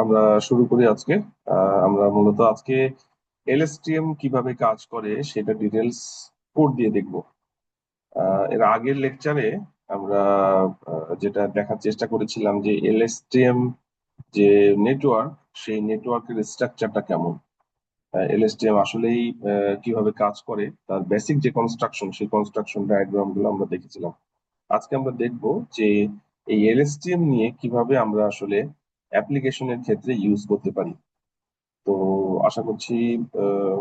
আমরা শুরু করি আজকে। আমরা মূলত আজকে এলএসটিএম কিভাবে কাজ করে সেটা ডিটেলস কোড দিয়ে দেখব। এর আগের লেকচারে আমরা যেটা দেখার চেষ্টা করেছিলাম যে এলএসটিএম যে নেটওয়ার্ক, সেই নেটওয়ার্কের স্ট্রাকচারটা কেমন, এলএসটিএম আসলেই কিভাবে কাজ করে, তার বেসিক যে কনস্ট্রাকশন, সেই কনস্ট্রাকশন ডায়াগ্রাম গুলো আমরা দেখেছিলাম। আজকে আমরা দেখব যে এই এলএসটিএম নিয়ে কিভাবে আমরা আসলে অ্যাপ্লিকেশনের ক্ষেত্রে ইউজ করতে পারি। তো আশা করছি আহ,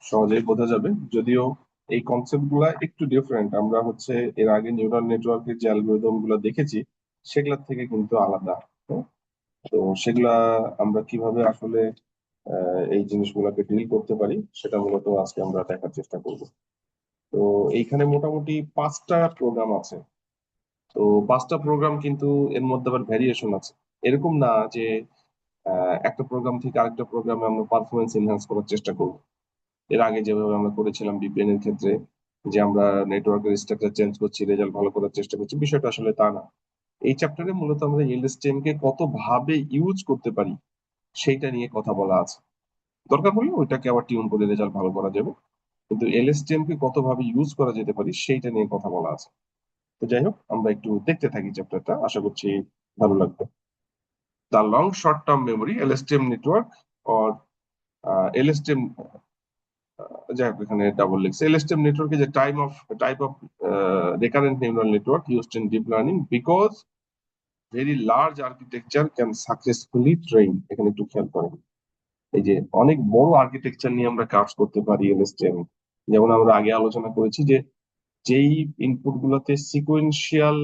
সহজেই বোঝা যাবে, যদিও এই কনসেপ্ট গুলা একটু ডিফারেন্ট। আমরা হচ্ছে এর আগে নিউরাল নেটওয়ার্কের যে অ্যালগোরিদম গুলো দেখেছি সেগুলোর থেকে কিন্তু আলাদা। হ্যাঁ? তো সেগুলা আমরা কিভাবে আসলে এই জিনিসগুলোকে ডিল করতে পারি সেটা মূলত আজকে আমরা দেখার চেষ্টা করব। তো এইখানে মোটামুটি 5টা প্রোগ্রাম আছে। তো 5টা প্রোগ্রাম, কিন্তু এর মধ্যে আবার ভ্যারিয়েশন আছে। এরকম না যে একটা প্রোগ্রাম থেকে আরেকটা প্রোগ্রামে আমরা পারফরমেন্স এনহ্যান্স করার চেষ্টা করব। এর আগে যেভাবে আমরা করেছিলাম বিপিএন এর ক্ষেত্রে, যে আমরা নেটওয়ার্কের স্ট্রাকচার চেঞ্জ করছি, রেজাল্ট ভালো করার চেষ্টা করছি, বিষয়টা আসলে তা না। এই চ্যাপ্টারে মূলত আমরা এলএসটিএম কে কত ভাবে ইউজ করতে পারি সেইটা নিয়ে কথা বলা আছে। দরকার হলে ওইটাকে আবার টিউন করে রেজাল্ট ভালো করা যাবে, কিন্তু এলএসটিএম কে কত ভাবে ইউজ করা যেতে পারি সেইটা নিয়ে কথা বলা আছে। তো যাই হোক, আমরা একটু দেখতে থাকি চ্যাপ্টারটা, আশা করছি ভালো লাগবে। The long short term memory, LSTM network, or LSTM, যাই হোক এখানে ডাবল লিখছে। LSTM network is a type of recurrent neural network used in deep learning because very large architecture can successfully train. এখানে একটু খেয়াল করেন, এই যে অনেক বড় আর্কিটেকচার নিয়ে আমরা কাজ করতে পারি এলএসটিএম। যেমন আমরা আগে আলোচনা করেছি যে যেই ইনপুট গুলোতে সিকোয়েন্সিয়াল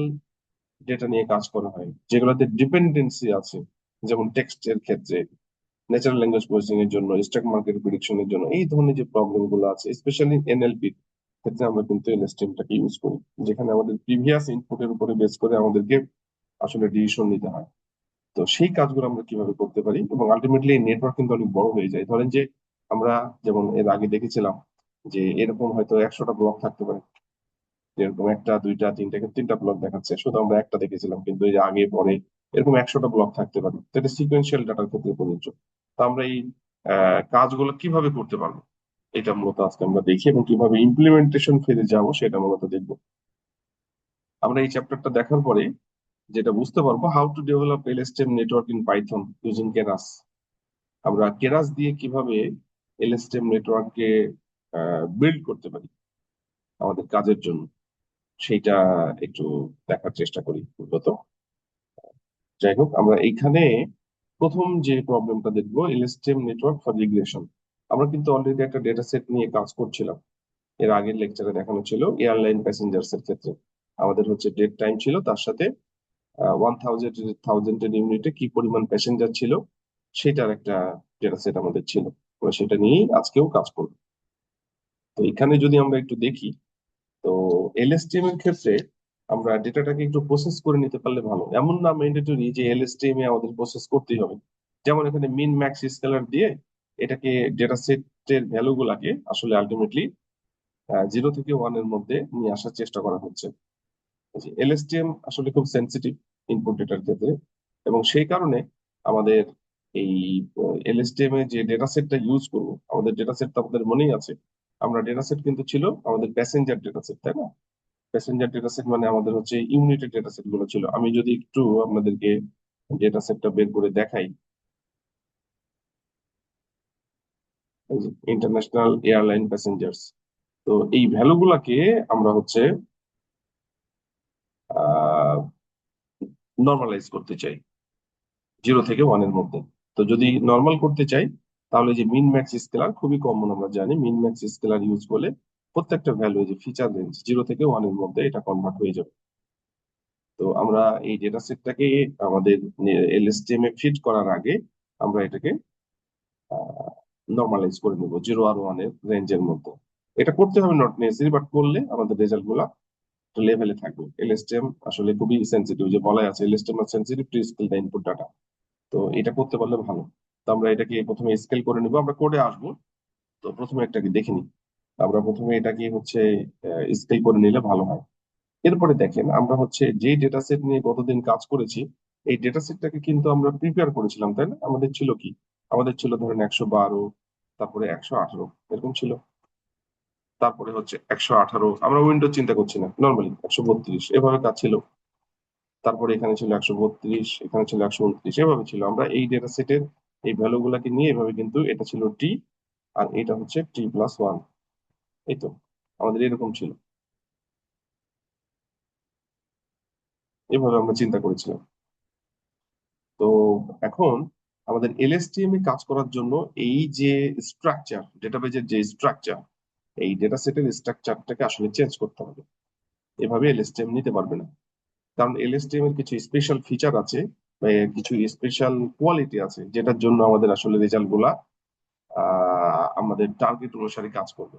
ডেটা নিয়ে কাজ করা হয়, যেগুলোতে ডিপেন্ডেন্সি আছে, যেমন টেক্সটের ক্ষেত্রে, ন্যাচারাল ল্যাঙ্গুয়েজ প্রসেসিং এর জন্য, স্টক মার্কেট প্রিডিকশনের জন্য, এই ধরনের যে প্রবলেম গুলো আছে, স্পেশালি এনএলপি ক্ষেত্রে আমরা কিন্তু এলএসটিএমটাকে ইউজ করি, যেখানে আমাদের প্রিভিয়াস ইনপুটের উপরে বেস করে আমাদেরকে আসলে ডিসিশন নিতে হয়। তো সেই কাজগুলো আমরা কিভাবে করতে পারি, এবং আলটিমেটলি এই নেটওয়ার্ক কিন্তু অনেক বড় হয়ে যায়। ধরেন যে আমরা যেমন এর আগে দেখেছিলাম যে এরকম হয়তো 100টা ব্লক থাকতে পারে, যেরকম একটা দুইটা তিনটা, কিন্তু 3টা ব্লক দেখাচ্ছে, শুধু আমরা একটা দেখেছিলাম, কিন্তু এই যে আগে পরে এরকম 100টা ব্লক থাকতে পারে। তো এটা সিকোয়েন্সিয়াল ডাটার ক্ষেত্রে প্রযোজ্য। তো আমরা এই কাজগুলো কিভাবে করতে পারবো, এটা মূলত আজকে আমরা দেখি, এবং কিভাবে ইমপ্লিমেন্টেশন ফেজে যাবো সেটা মূলত দেখবো। আমরা এই চ্যাপ্টারটা দেখার পরে যেটা বুঝতে পারবো, how to develop LSTM network in Python using Keras. আমরা কেরাস দিয়ে কিভাবে এলএসটিএম নেটওয়ার্ককে বিল্ড করতে পারি আমাদের কাজের জন্য, সেইটা একটু দেখার চেষ্টা করি মূলত। যাই হোক, আমরা এইখানে প্রথম যে প্রবলেমটা দেখবো, এলএসটিএম নেটওয়ার্ক ফর রিগ্রেশন। আমরা কিন্তু অলরেডি একটা ডেটা সেট নিয়ে কাজ করছিলাম। এর আগের লেকচারে দেখানো ছিল এয়ারলাইন প্যাসেঞ্জার্স এর ক্ষেত্রে আমাদের হচ্ছে ডেট টাইম ছিল, তার সাথে 1000 ইউনিটে কি পরিমাণ প্যাসেঞ্জার ছিল সেটার একটা ডেটা সেট আমাদের ছিল। আমরা সেটা নিয়েই আজকেও কাজ করবো। তো এখানে যদি আমরা একটু দেখি, তো এলএসটিএম এর ক্ষেত্রে আমরা ডেটাটাকে একটু প্রসেস করে নিতে পারলে ভালো। এমন না ম্যান্ডেটরি যে এলএসটিএম এ আমাদের প্রসেস করতেই হবে। যেমন এখানে মিন ম্যাক্স স্কেলার দিয়ে এটাকে ডেটা সেটের ভ্যালু গুলাকে আসলে আলটিমেটলি 0 থেকে 1 এর মধ্যে নিয়ে আসার চেষ্টা করা হচ্ছে। এলএসটিএম আসলে খুব সেন্সিটিভ ইনপুট ডেটার ক্ষেত্রে, এবং সেই কারণে আমাদের এই এলএসটিএম এ যে ডেটা সেটটা ইউজ করবো, আমাদের ডেটা সেট তো আমাদের মনেই আছে। আমরা ডেটা সেট কিন্তু ছিল আমাদের প্যাসেঞ্জার ডেটা সেট, তাই না? প্যাসেঞ্জার ডেটা সেট মানে আমাদের হচ্ছে ইউনিটেড ডেটা সেট গুলো ছিল। আমি যদি একটু আপনাদেরকে ডেটা সেটটা বের করে দেখাই, ইন্টারন্যাশনাল এয়ারলাইন প্যাসেঞ্জার্স, তো এই ভ্যালু গুলাকে আমরা হচ্ছে আহ নর্মালাইজ করতে চাই 0 থেকে 1 এর মধ্যে। তো যদি নর্মাল করতে চাই, তাহলে যে মিন ম্যাক্স স্কেলার খুবই কমন, আমরা জানি মিন ম্যাক্স স্কেলার ইউজ করলে প্রত্যেকটা ভ্যালু, যে ফিচার রেঞ্জ 0 থেকে 1 এর মধ্যে এটা কনভার্ট হয়ে যাবে। তো আমরা এই ডেটা সেটটাকে আমাদের এলএসটিএম এ ফিট করার আগে আমরা এটাকে নর্মালাইজ করে নেবো 0 আর 1 এর রেঞ্জের মধ্যে। এটা করতে হবে নট নেসেসারি, বাট করলে আমাদের রেজাল্ট গুলা লেভেলে থাকবে। এলএসটিএম আসলে খুবই সেন্সিটিভ, যে বলা আছে LSTM are sensitive to scale the input data. তো এটা করতে পারলে ভালো। তো আমরা এটাকে প্রথমে স্কেল করে নিবো, আমরা কোডে আসবো। তো প্রথমে এটাকে দেখে নিই, আমরা প্রথমে এটাকে হচ্ছে স্কেল করে নিলে ভালো হয়। এরপরে দেখেন, আমরা হচ্ছে যে ডেটা সেট নিয়ে গতদিন কাজ করেছি, এই ডেটা সেটটাকে কিন্তু আমরা প্রিপেয়ার করেছিলাম, তাই না? আমাদের ছিল কি, আমাদের ছিল ধরেন 112, তারপরে 118 এরকম ছিল, তারপরে হচ্ছে 118, আমরা উইন্ডো চিন্তা করছি না, নর্মালি 132 এভাবে কাজ ছিল। তারপরে এখানে ছিল 132, এখানে ছিল 129, এভাবে ছিল। আমরা এই ডেটা সেটের এই ভ্যালু গুলাকে নিয়ে এভাবে, কিন্তু এটা ছিল টি, আর এটা হচ্ছে T+1। এই তো আমাদের এরকম ছিল, এভাবে আমরা চিন্তা করেছিলাম। তো এখন আমাদের এলএসটিএম এ কাজ করার জন্য এই যে স্ট্রাকচার, ডেটাবেজের যে স্ট্রাকচার, এই ডেটা সেটের স্ট্রাকচারটাকে আসলে চেঞ্জ করতে হবে। এভাবে এলএসটিএম নিতে পারবে না, কারণ এলএসটিএম এর কিছু স্পেশাল ফিচার আছে বা কিছু স্পেশাল কোয়ালিটি আছে, যেটার জন্য আমাদের আসলে রেজাল্ট গুলা আমাদের টার্গেট অনুসারে কাজ করবে।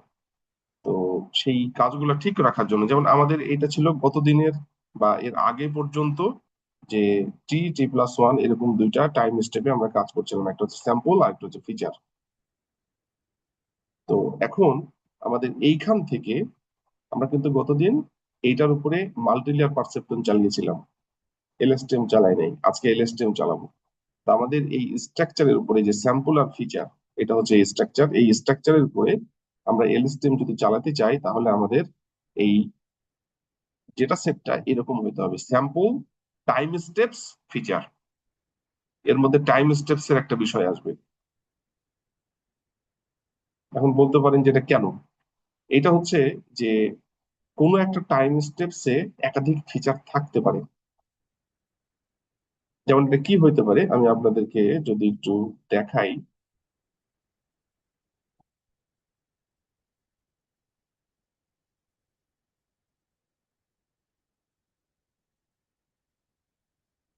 তো সেই কাজগুলো ঠিক রাখার জন্য, যেমন আমাদের এটা ছিল গত দিনের বা এর আগে পর্যন্ত, যে T+1 এরকম দুইটা টাইম স্টেপে আমরা কাজ করছিলাম, একটা হচ্ছে স্যাম্পল আর একটা হচ্ছে ফিচার। তো এখন আমাদের এইখান থেকে আমরা কিন্তু গতদিন এইটার উপরে মাল্টিলেয়ার পারসেপট্রন চালিয়েছিলাম, এলএসটিএম চালাই নাই, আজকে এলএসটিএম চালাবো। তো আমাদের এই স্ট্রাকচারের উপরে যে স্যাম্পল আর ফিচার, এটা হচ্ছে এই স্ট্রাকচার, এই স্ট্রাকচারের উপরে আমরা এলএসটিএম যদি চালাতে চাই, তাহলে আমাদের এই ডেটা সেটটা এরকম হতে হবে: স্যাম্পল, টাইম স্টেপস, ফিচার। এর মধ্যে টাইম স্টেপস এর একটা বিষয় আসবে। এখন বলতে পারেন যে এটা কেন? এটা হচ্ছে যে কোনো একটা টাইম স্টেপসে একাধিক ফিচার থাকতে পারে। যেমন এটা কি হইতে পারে, আমি আপনাদেরকে যদি একটু দেখাই।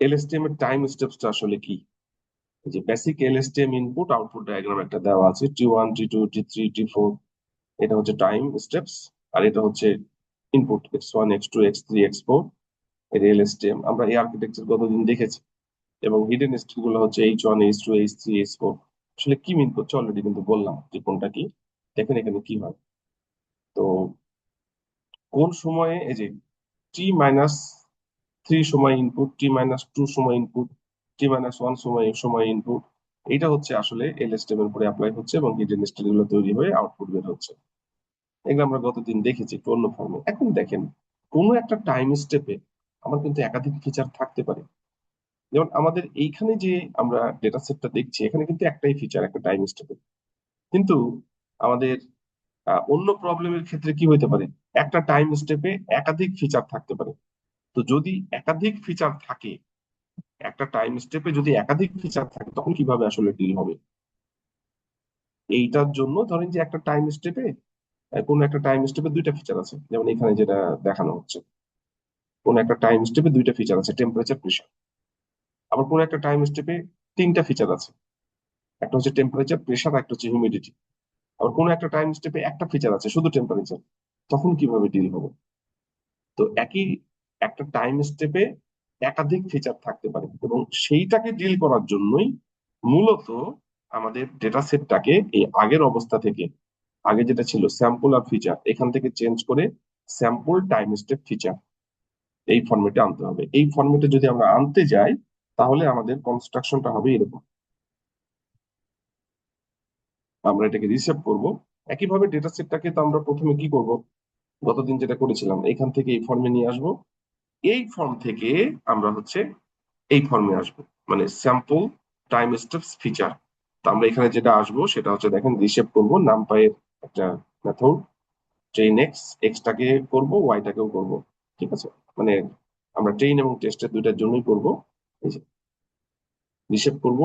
এলএসটিএম এর টাইম স্টেপসটা আসলে কি? যে বেসিক এলএসটিএম ইনপুট আউটপুট ডায়াগ্রাম একটা দেওয়া আছে, T1, T2, T3, T4, এটা হচ্ছে টাইম স্টেপস। আর এটা হচ্ছে input X1, X2, X3, X4, এর এলএসটিএম আমরা এই আর্কিটেকচার কতদিন দেখেছি। এবং হিডেন স্টেট গুলো হচ্ছে H1, H2, H3, H4। আসলে কি মিন করছে অলরেডি কিন্তু বললাম যে কোনটা কি। দেখেন এখানে কি হয়। তো কোন সময়ে এই যে T-3 সময় ইনপুট, T-2 সময় ইনপুট, T-1 সময় সময় ইনপুট, এটা হচ্ছে আসলে এলএসটিএম এর উপরে অ্যাপ্লাই হচ্ছে এবং হিডেন স্টেট গুলো তৈরি হয়ে আউটপুট বের হচ্ছে। এগুলো আমরা গতদিন দেখেছি একটু অন্য ফর্মে। এখন দেখেন, কোনো একটা টাইম স্টেপে আমার কিন্তু একাধিক ফিচার থাকতে পারে। যেমন আমাদের এইখানে যে আমরা ডেটা সেটটা দেখছি, এখানে কিন্তু একটাই ফিচার একটা টাইম স্টেপে। কিন্তু আমাদের অন্য প্রবলেমের ক্ষেত্রে কি হইতে পারে, একটা টাইম স্টেপে একাধিক ফিচার থাকতে পারে। তো যদি একাধিক ফিচার থাকে, একটা টাইম স্টেপে যদি একাধিক ফিচার থাকে, তখন কিভাবে আসলে ডিল হবে? এইটার জন্য ধরেন যে একটা টাইম স্টেপে, কোন একটা টাইম স্টেপে দুইটা ফিচার আছে, যেমন এখানে যেটা দেখানো হচ্ছে। কোন একটা টাইম স্টেপে দুইটা ফিচার আছে, টেম্পারেচার, প্রেশার। আবার কোন একটা টাইম স্টেপে তিনটা ফিচার আছে, একটা হচ্ছে টেম্পারেচার, প্রেশার, একটা হচ্ছে হিউমিডিটি। আবার কোনো একটা টাইম স্টেপে একটা ফিচার আছে, শুধু টেম্পারেচার। তখন কিভাবে ডিল হবে? তো একই একটা টাইম স্টেপে একাধিক ফিচার থাকতে পারে, এবং সেইটাকে ডিল করার জন্যই মূলত আমাদের ডেটা সেটটাকে এই আগের অবস্থা থেকে, আগে যেটা ছিল স্যাম্পল আর ফিচার, এখান থেকে চেঞ্জ করে স্যাম্পল টাইম স্টেপ ফিচার এই ফরম্যাটে আনতে হবে। এই ফরম্যাটে যদি আমরা আনতে যাই, তাহলে আমাদের কনস্ট্রাকশনটা হবে এরকম। আমরা এটাকে রিসেট করব। একইভাবে ডেটা সেটটাকে তো আমরা প্রথমে কি করব, গতদিন যেটা করেছিলাম, এখান থেকে এই ফর্মে নিয়ে আসব। এই ফর্ম থেকে আমরা হচ্ছে এই ফর্মে আসবো, মানে স্যাম্পল টাইম স্টেপস ফিচার। তো আমরা এখানে যেটা আসবো সেটা হচ্ছে, দেখেন, রিশেপ করব নামপাইয়ের একটা মেথড, ট্রেন এক্স, এক্সটাকে করব, ওয়াইটাকেও করব। ঠিক আছে, মানে আমরা ট্রেন এবং টেস্টের দুইটার জন্যই করব। এই যে রিশেপ করব,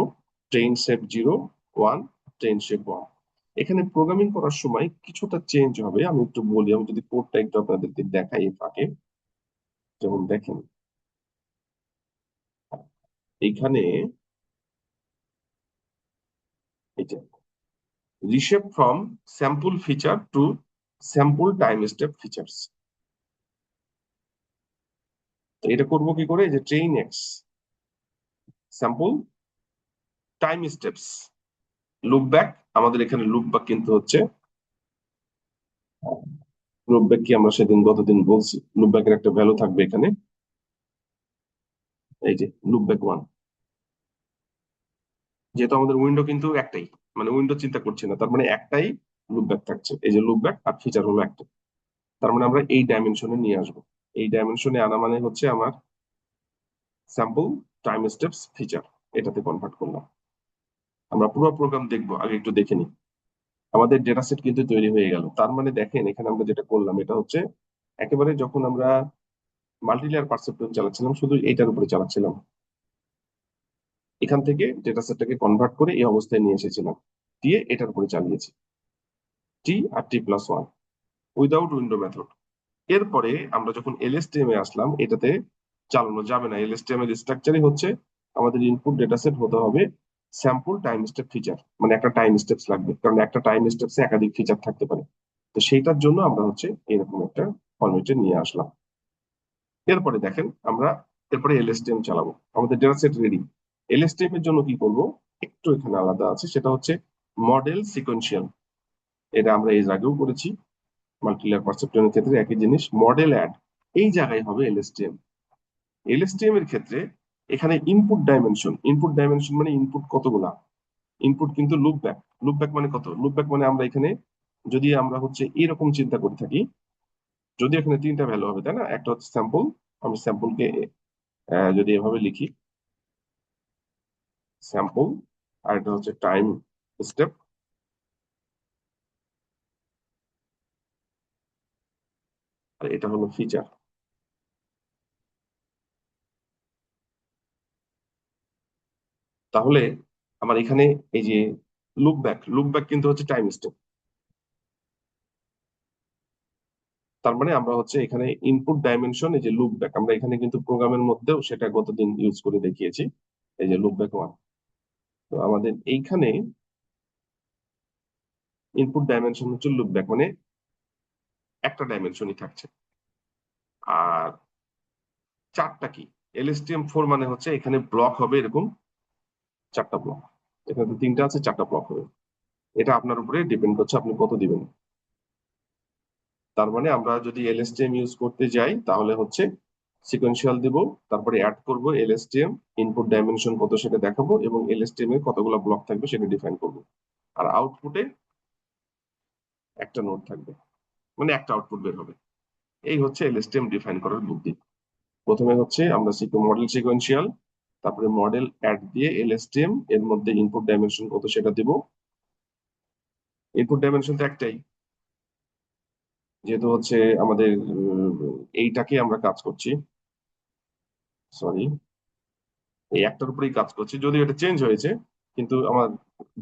ট্রেন শেপ 0, 1, ট্রেন শেপ 1। এখানে প্রোগ্রামিং করার সময় কিছুটা চেঞ্জ হবে, আমি একটু বলি। আমি যদি কোডটা একটু আপনাদেরকে দেখাই এই ফাঁকে। যেমন দেখেন, এইখানে এই যে reshape from sample feature to sample time step features। তো এটা করব কি করে, যে train x, sample time steps, loop back. আমাদের এখানে লুপ ব্যাক কিন্তু হচ্ছে, লুপ ব্যাক কি আমরা সেদিন গতদিন বলছি, লুপ ব্যাকের একটা ভ্যালু থাকবে এখানে। এই যে লুপ ব্যাক ওয়ান, যেহেতু আমাদের উইন্ডো কিন্তু একটাই, মানে উইন্ডো চিন্তা করছি না, তার মানে একটাই লুপ ব্যাক থাকছে, এই যে লুপ ব্যাক আর ফিচার হলো একটা। তার মানে আমরা এই ডাইমেনশনে নিয়ে আসবো। এই ডাইমেনশনে আনা মানে হচ্ছে আমার স্যাম্পল টাইম স্টেপস ফিচার, এটাতে কনভার্ট করলাম। আমরা পুরো প্রোগ্রাম দেখবো, আগে একটু দেখে নিই। আমাদের ডেটা সেট কিন্তু তৈরি হয়ে গেল। তার মানে দেখেন এখানে আমরা যেটা করলাম এটা হচ্ছে একেবারে যখন আমরা মাল্টিলেয়ার পারসেপট্রন চালাচ্ছিলাম শুধু এইটার উপরে চালাচ্ছিলাম, এখান থেকে ডেটা সেটটাকে কনভার্ট করে এই অবস্থায় নিয়ে এসেছিলাম, দিয়ে এটার উপরে চালিয়েছি টি আর টি+1 উইদাউট উইন্ডো মেথড। এরপরে আমরা যখন এলএসটিএম এ আসলাম, এটাতে চালানো যাবে না। এলএসটিএম এর স্ট্রাকচারই হচ্ছে আমাদের ইনপুট ডেটা সেট হতে হবে স্যাম্পল টাইম স্টেপ ফিচার, মানে একটা টাইম স্টেপস লাগবে, কারণ একটা টাইম স্টেপসে একাধিক ফিচার থাকতে পারে। তো সেইটার জন্য আমরা হচ্ছে এরকম একটা ফরম্যাটে নিয়ে আসলাম। এরপরে দেখেন আমরা এরপরে এলএসটিএম চালাবো, আমাদের ডেটা সেট রেডি। এলএসটিএম এর জন্য কি করব, একটু এখানে আলাদা আছে, সেটা হচ্ছে মডেল সিকোয়েন্সিয়াল। এটা আমরা এর আগেও করেছি, মাল্টিলেয়ার পারসেপট্রনের ক্ষেত্রে একই জিনিস, মডেল অ্যাড এই জায়গায় হবে এলএসটিএম। এলএসটিএম এর ক্ষেত্রে এখানে ইনপুট ডাইমেনশন মানে ইনপুট কতগুলা, ইনপুট কিন্তু লুপ ব্যাক। লুপ ব্যাক মানে কত, লুপ ব্যাক মানে আমরা এখানে যদি আমরা হচ্ছে এরকম চিন্তা করে থাকি, যদি এখানে তিনটা ভ্যালু হবে তাই না, একটা হচ্ছে স্যাম্পল, আমি স্যাম্পলকে যদি এভাবে লিখি স্যাম্পল, আর এটা হচ্ছে টাইম স্টেপ, আর এটা হলো ফিচার। তাহলে আমার এখানে এই যে লুপ ব্যাক কিন্তু হচ্ছে টাইম স্টেপ। তার মানে আমরা হচ্ছে এখানে ইনপুট ডাইমেনশন, এই যে লুপ ব্যাক, আমরা এখানে কিন্তু প্রোগ্রামের মধ্যেও সেটা গতদিন ইউজ করে দেখিয়েছি, এই যে লুপ ব্যাক ওয়ান। তো আমাদের এইখানে ইনপুট ডাইমেনশন হচ্ছে লুপ ব্যাক, মানে একটা ডাইমেনশনই থাকছে। আর চারটা কি, এলএসটিএম 4 মানে হচ্ছে এখানে ব্লক হবে এরকম চারটা ব্লক, এখানে তো তিনটা আছে, চারটা ব্লক হবে। এটা আপনার উপরে ডিপেন্ড করছে আপনি কত দিবেন। তার মানে আমরা যদি এলএসটিএম ইউজ করতে যাই তাহলে হচ্ছে সিকোয়েন্সিয়াল দিব, তারপরে অ্যাড করব এলএসটিএম, ইনপুট ডাইমেনশন কত সেটা দেখাবো, এবং এলএসটিএম এর কতগুলো ব্লক থাকবে সেটা ডিফাইন করব। আর আউটপুটে একটা নোড থাকবে, মানে একটা আউটপুট বের হবে। এই হচ্ছে এলএসটিএম ডিফাইন করার বুদ্ধি। প্রথমে হচ্ছে আমরা মডেল সিকোয়েন্সিয়াল, তারপরে মডেল অ্যাড দিয়ে এলএসটিএম এর মধ্যে ইনপুট ডাইমেনশন কত সেটা দিব। ইনপুট ডাইমেনশন তো একটাই, যেহেতু হচ্ছে আমাদের এইটাকে আমরা কাজ করছি, সরি, এই একটার উপরেই কাজ করছি, যদিও এটা চেঞ্জ হয়েছে, কিন্তু আমার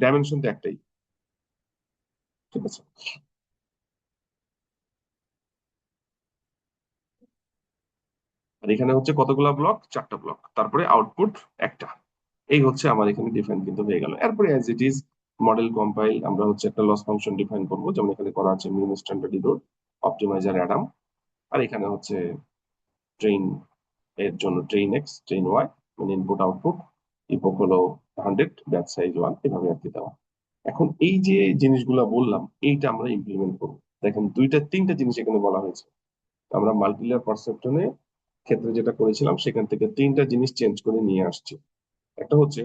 ডাইমেনশন তো একটাই। ঠিক আছে, আর এখানে হচ্ছে কতগুলা ব্লক, চারটা ব্লক, তারপরে আউটপুট একটা। এই হচ্ছে আমার এখানে ডিফাইন কিন্তু হয়ে গেল। এরপরে as it is model compile, আমরা হচ্ছে একটা লস ফাংশন ডিফাইন করবো, যেমন এখানে করা আছে মিন স্ট্যান্ডার্ড ইরর, অপটিমাইজার অ্যাডাম, আর এখানে হচ্ছে ট্রেন এর জন্য ট্রেন এক্স ট্রেন ওয়াই, মানে ইনপুট আউটপুট, ইপক হলো 100, ব্যাচ সাইজ 1, এভাবে আর কি দেওয়া। এখন এই যে জিনিসগুলো বললাম এইটা আমরা ইমপ্লিমেন্ট করবো। দেখেন দুইটা তিনটা জিনিস এখানে বলা হয়েছে। আমরা মাল্টিলেয়ার পারসেপট্রনের ক্ষেত্রে যেটা করেছিলাম সেখান থেকে তিনটা জিনিস চেঞ্জ করে নিয়ে আসছি। একটা হচ্ছে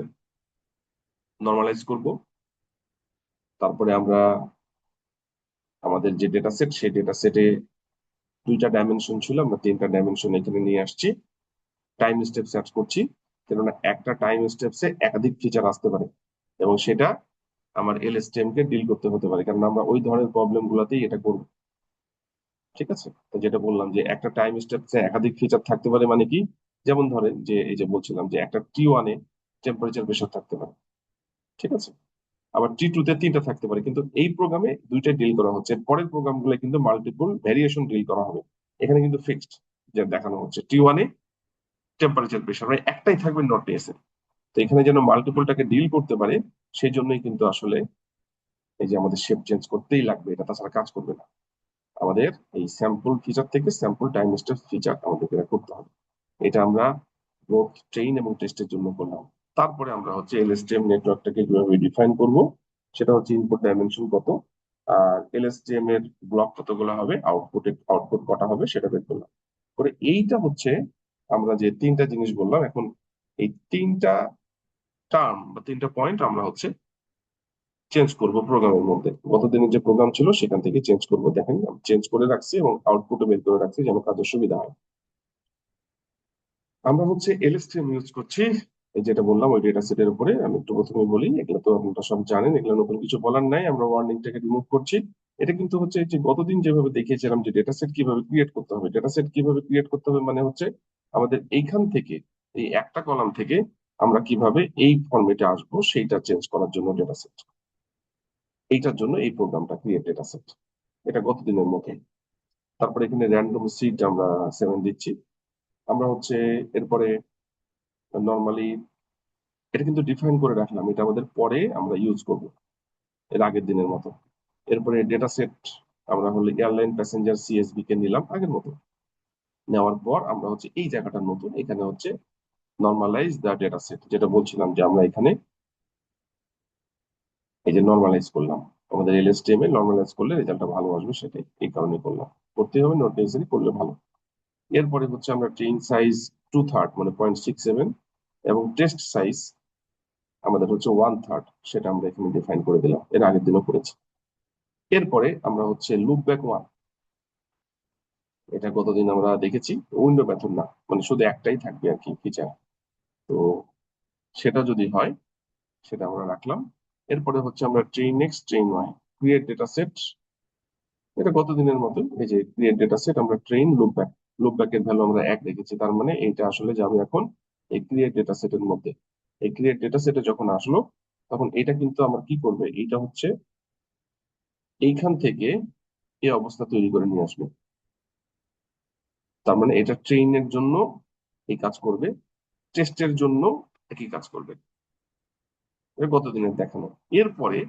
নর্মালাইজ করব, তারপরে আমরা আমাদের যে ডেটা সেট সেই ডেটা সেটে দুইটা ডাইমেনশন ছিল, আমরা তিনটা ডাইমেনশন এখানে নিয়ে আসছি। টাইম স্টেপ সেট করছি, কেননা একটা টাইম স্টেপসে একাধিক ফিচার আসতে পারে, এবং সেটা আমার এলএসটিএম কে ডিল করতে হতে পারে, কারণ আমরা ওই ধরনের প্রবলেম গুলাতেই এটা করবো। ঠিক আছে, তো যেটা বললাম যে একটা টাইম স্টেপসে একাধিক ফিচার থাকতে পারে মানে কি, যেমন ধরেন যে এই যে বলছিলাম যে একটা টি1-এ টেম্পারেচার প্রেশার থাকতে পারে, ঠিক আছে, আবার টি2-তে তিনটা থাকতে পারে, কিন্তু এই প্রোগ্রামে দুইটা ডিল করা হচ্ছে, পরের প্রোগ্রাম গুলো কিন্তু মাল্টিপল ভ্যারিয়েশন ডিল করা হবে। এখানে কিন্তু ফিক্সড যে দেখানো হচ্ছে টি1-এ টেম্পারেচার প্রেশার মানে একটাই থাকবে, নট এসে। তো এখানে যেন মাল্টিপলটাকে ডিল করতে পারে, সেই জন্যই কিন্তু আসলে এই যে আমাদের শেপ চেঞ্জ করতেই লাগবে, এটা তাছাড়া কাজ করবে না। আমাদের এই স্যাম্পল ফিচার থেকে স্যাম্পল টাইম স্টেপ ফিচার আমাদেরকে এটা করতে হবে। এটা আমরা বোথ ট্রেইন এবং টেস্টের জন্য করলাম। তারপরে আমরা হচ্ছে এলএসটিএম নেটওয়ার্কটাকে কিভাবে ডিফাইন করব, সেটা হচ্ছে ইনপুট ডাইমেনশন কত, আর এলএসটিএম এর ব্লক কতগুলো হবে, আউটপুট কটা হবে সেটা বের করলাম। করে এইটা হচ্ছে আমরা যে তিনটা জিনিস বললাম, এখন এই তিনটা টার্ম বা তিনটা পয়েন্ট আমরা হচ্ছে চেঞ্জ করব প্রোগ্রামের মধ্যে। গতদিনের যে প্রোগ্রাম ছিল সেখান থেকে চেঞ্জ করব। দেখেন আমি চেঞ্জ করে রাখছি এবং আউটপুটে বের করে রাখছি যেন কাজের সুবিধা হয়। আমরা হচ্ছে এলএসটিএম ইউজ করছি। এই যেটা বললাম ওই ডেটা সেটের উপরে আমি একটু প্রথমে বলি, এগুলো তো আপনারা সব জানেন, এগুলো নতুন কিছু বলার নাই। আমরা ওয়ার্নিংটাকে রিমুভ করছি। এটা কিন্তু হচ্ছে যে গতদিন যেভাবে দেখিয়েছিলাম যে ডেটা সেট কিভাবে ক্রিয়েট করতে হবে, ডেটা সেট কিভাবে ক্রিয়েট করতে হবে মানে হচ্ছে আমাদের এইখান থেকে, এই একটা কলাম থেকে আমরা কিভাবে এই ফরম্যাটে আসবো সেইটা চেঞ্জ করার জন্য ডেটা সেট, এইটার জন্য এই প্রোগ্রামটা ক্রিয়েট ডেটা সেট। এটা গতদিনের মতো। তারপরে এখানে র্যান্ডম সিড আমরা 7 দিচ্ছি। আমরা হচ্ছে এরপরে নর্মালি এটা কিন্তু ডিফাইন করে রাখলাম, এটা আমাদের পরে আমরা ইউজ করব এর আগের দিনের মতো। এরপরে ডেটা সেট আমরা হলো এয়ারলাইন প্যাসেঞ্জার সিএসবি কে নিলাম আগের মতো। নেওয়ার পর আমরা হচ্ছে এই জায়গাটা নতুন, এখানে হচ্ছে নর্মালাইজ দা ডেটা সেট, যেটা বলছিলাম যে আমরা এখানে এই যে নর্মালাইজ করলাম, আমাদের এলএসটিএম এ নর্মালাইজ করলে রেজাল্টটা ভালো আসবে, সেটাই এই কারণে করলাম। করতে হবে, নোট নেসেসারি করলে ভালো। এরপরে হচ্ছে আমরা ট্রেইন সাইজ 2/3 মানে 0.67 এবং টেস্ট সাইজ আমাদের হচ্ছে 1/3, সেটা আমরা এখানে ডিফাইন করে দিলাম, এর আগের দিনও করেছি। এরপরে আমরা হচ্ছে লুপ ব্যাক 1, এটা গতদিন আমরা দেখেছি। উইন্ডো মেথড না, মানে শুধু একটাই থাকবে আর কি ফিচার। তো সেটা যদি হয় সেটা আমরা রাখলাম। এরপরে হচ্ছে আমরা train X train Y create data set, এটা গতদিনের মতো। এই যে ক্রিয়েট ডেটা সেট আমরা ট্রেইন লুপ ব্যাক, লুপ ব্যাকের ভ্যালু আমরা 1 রেখেছি, তার মানে এইটা আসলে যাবে এখন এই ক্রিয়েট ডেটা সেটের মধ্যে। এই ক্রিয়েট ডেটা সেটে যখন আসলো তখন এটা কিন্তু আমার কি করবে, এইটা হচ্ছে এইখান থেকে এই অবস্থা তৈরি করে নিয়ে আসবে। তার মানে এটা ট্রেইনের জন্য এই কাজ করবে, টেস্টের জন্য একই কাজ করবে। এটা গতদিনের দেখানো। এরপরে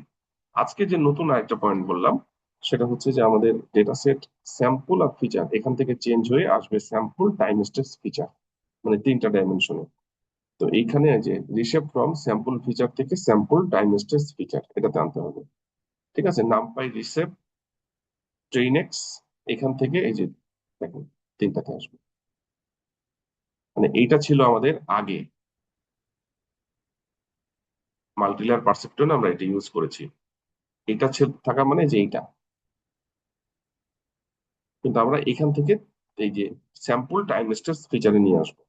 আজকে যে নতুন আরেকটা পয়েন্ট বললাম সেটা হচ্ছে যে আমাদের ডেটা সেট স্যাম্পল আর ফিচার এখান থেকে চেঞ্জ হয়ে আসবে স্যাম্পল টাইম স্টেপস ফিচার, মানে তিনটা ডাইমেনশনে। তো এইখানে যে রিসেপ ফ্রম স্যাম্পল ফিচার থেকে স্যাম্পল টাইম স্টেপস ফিচার এটাতে আনতে হবে। ঠিক আছে, নামপাই রিসেপ ট্রেইন এক্স এখান থেকে এই যে দেখুন তিনটাতে আসবে। মানে এইটা ছিল আমাদের আগে মাল্টিলেয়ার পারসেপ্ট্রনে আমরা এটা ইউজ করেছি। এটা ছিল থাকা মানে যে এইটা, কিন্তু আমরা এখান থেকে এই যে স্যাম্পল টাইম স্টেপস ফিচারে নিয়ে আসবো।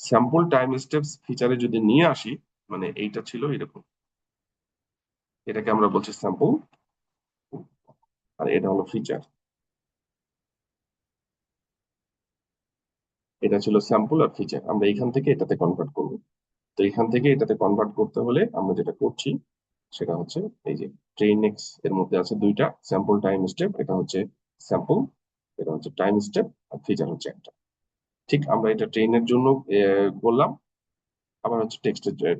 স্যাম্পল টাইম স্টেপস ফিচারে যদি নিয়ে আসি মানে এইটা ছিল এরকম, এটাকে আমরা বলছি স্যাম্পল আর এটা হলো ফিচার। এটা ছিল স্যাম্পল আর ফিচার, আমরা এখান থেকে এটাতে কনভার্ট করব। তো এখান থেকে এটাতে কনভার্ট করতে হলে আমরা যেটা করছি সেটা হচ্ছে এই যে ট্রেইন এক্স এর মধ্যে আছে দুইটা স্যাম্পল টাইম স্টেপ, এটা হচ্ছে স্যাম্পল, এটা হচ্ছে টাইম স্টেপ, আর ফিচার হচ্ছে একটা। ঠিক আমরা এটা ট্রেইনের জন্য করলাম, আবার হচ্ছে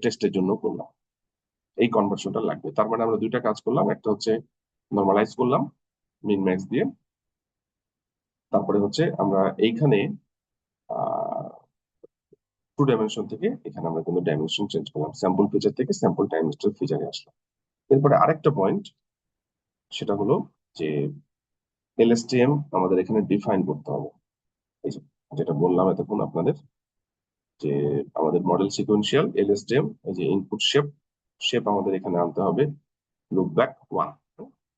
টেস্টের জন্য করলাম। এই কনভার্সনটা লাগবে, তার মানে আমরা দুইটা কাজ করলাম, একটা হচ্ছে নর্মালাইজ করলাম মিন ম্যাক্স দিয়ে, তারপরে হচ্ছে আমরা এইখানে টু ডাইমেনশন থেকে এখানে আমরা কিন্তু ডাইমেনশন চেঞ্জ করলাম, স্যাম্পল ফিচার থেকে স্যাম্পল টাইম স্টেপ ফিচারে আসলাম। এরপরে আরেকটা পয়েন্ট সেটা হলো যে এলএসটিএম আমাদের এখানে ডিফাইন করতে হবে। এই যে যেটা বললাম এতক্ষণ আপনাদের যে আমাদের মডেল সিকোয়েন্সিয়াল এলএসটিএম, এই যে ইনপুট শেপ, শেপ আমাদের এখানে আনতে হবে লুপ ব্যাক 1,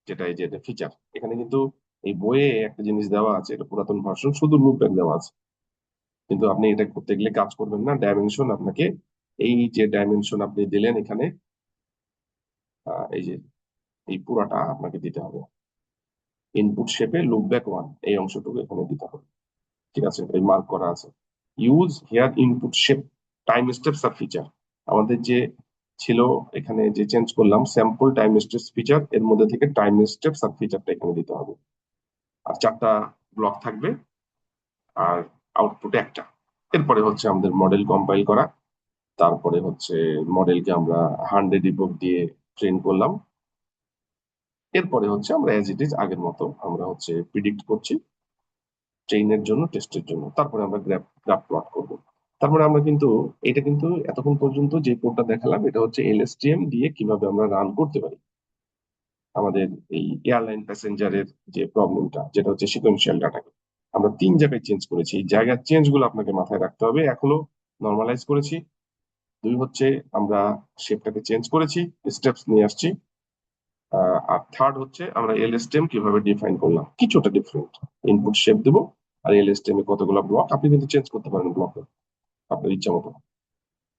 যেটা এই যে ফিচার। এখানে কিন্তু এই বইয়ে একটা জিনিস দেওয়া আছে, এটা পুরাতন ভার্সন, শুধু লুপ ব্যাক দেওয়া আছে, কিন্তু আপনি এটা করতে গেলে কাজ করবেন না। ডাইমেনশন আপনাকে, এই যে ডাইমেনশন আপনি দিলেন এখানে, এই যে এই পুরাটা আপনাকে দিতে হবে। ইনপুট শেপে লুপ ব্যাক 1 এই অংশটুকু এখানে দিতে হবে। ঠিক আছে, এই মার্ক করা আছে। Use here input shape time steps আর ফিচার, আমাদের যে ছিল এখানে যে চেঞ্জ করলাম স্যাম্পল টাইম স্টেপস ফিচার, এর মধ্যে থেকে টাইম স্টেপস আর ফিচারটা এখানে দিতে হবে। আর চারটা ব্লক থাকবে আর আউটপুটে একটা। এরপরে হচ্ছে আমাদের মডেল কম্পাইল করা, তারপরে হচ্ছে মডেলকে আমরা 100 ইপক দিয়ে ট্রেন করলাম। এরপরে হচ্ছে আমরা অ্যাজ ইট ইজ আগের মতো আমরা হচ্ছে প্রিডিক্ট করছি ট্রেইনের জন্য টেস্টের জন্য, তারপরে আমরা গ্রাফ গ্রাফ প্লট করব। তারপরে আমরা কিন্তু এটা কিন্তু এতক্ষণ পর্যন্ত যে কোডটা দেখালাম এটা হচ্ছে এলএসটিএম দিয়ে কিভাবে আমরা রান করতে পারি আমাদের এই এয়ারলাইন প্যাসেঞ্জারের যে প্রবলেমটা, যেটা হচ্ছে সিকোয়েন্সিয়াল ডাটাকে আমরা 3 জায়গায় চেঞ্জ করেছি। এই জায়গার চেঞ্জ গুলো আপনাকে মাথায় রাখতে হবে। এখনো নর্মালাইজ করেছি, দুই হচ্ছে আমরা শেপটাকে চেঞ্জ করেছি, স্টেপস নিয়ে আসছি। আর থার্ড হচ্ছে আমরা এলএসটিএম কিভাবে ডিফাইন করলাম, কিছুটা ডিফারেন্ট। ইনপুট শেপ দেবো, আর এলএসটিএম এ কতগুলো ব্লক আপনি কিন্তু চেঞ্জ করতে পারেন ব্লক আপনার ইচ্ছা মতো।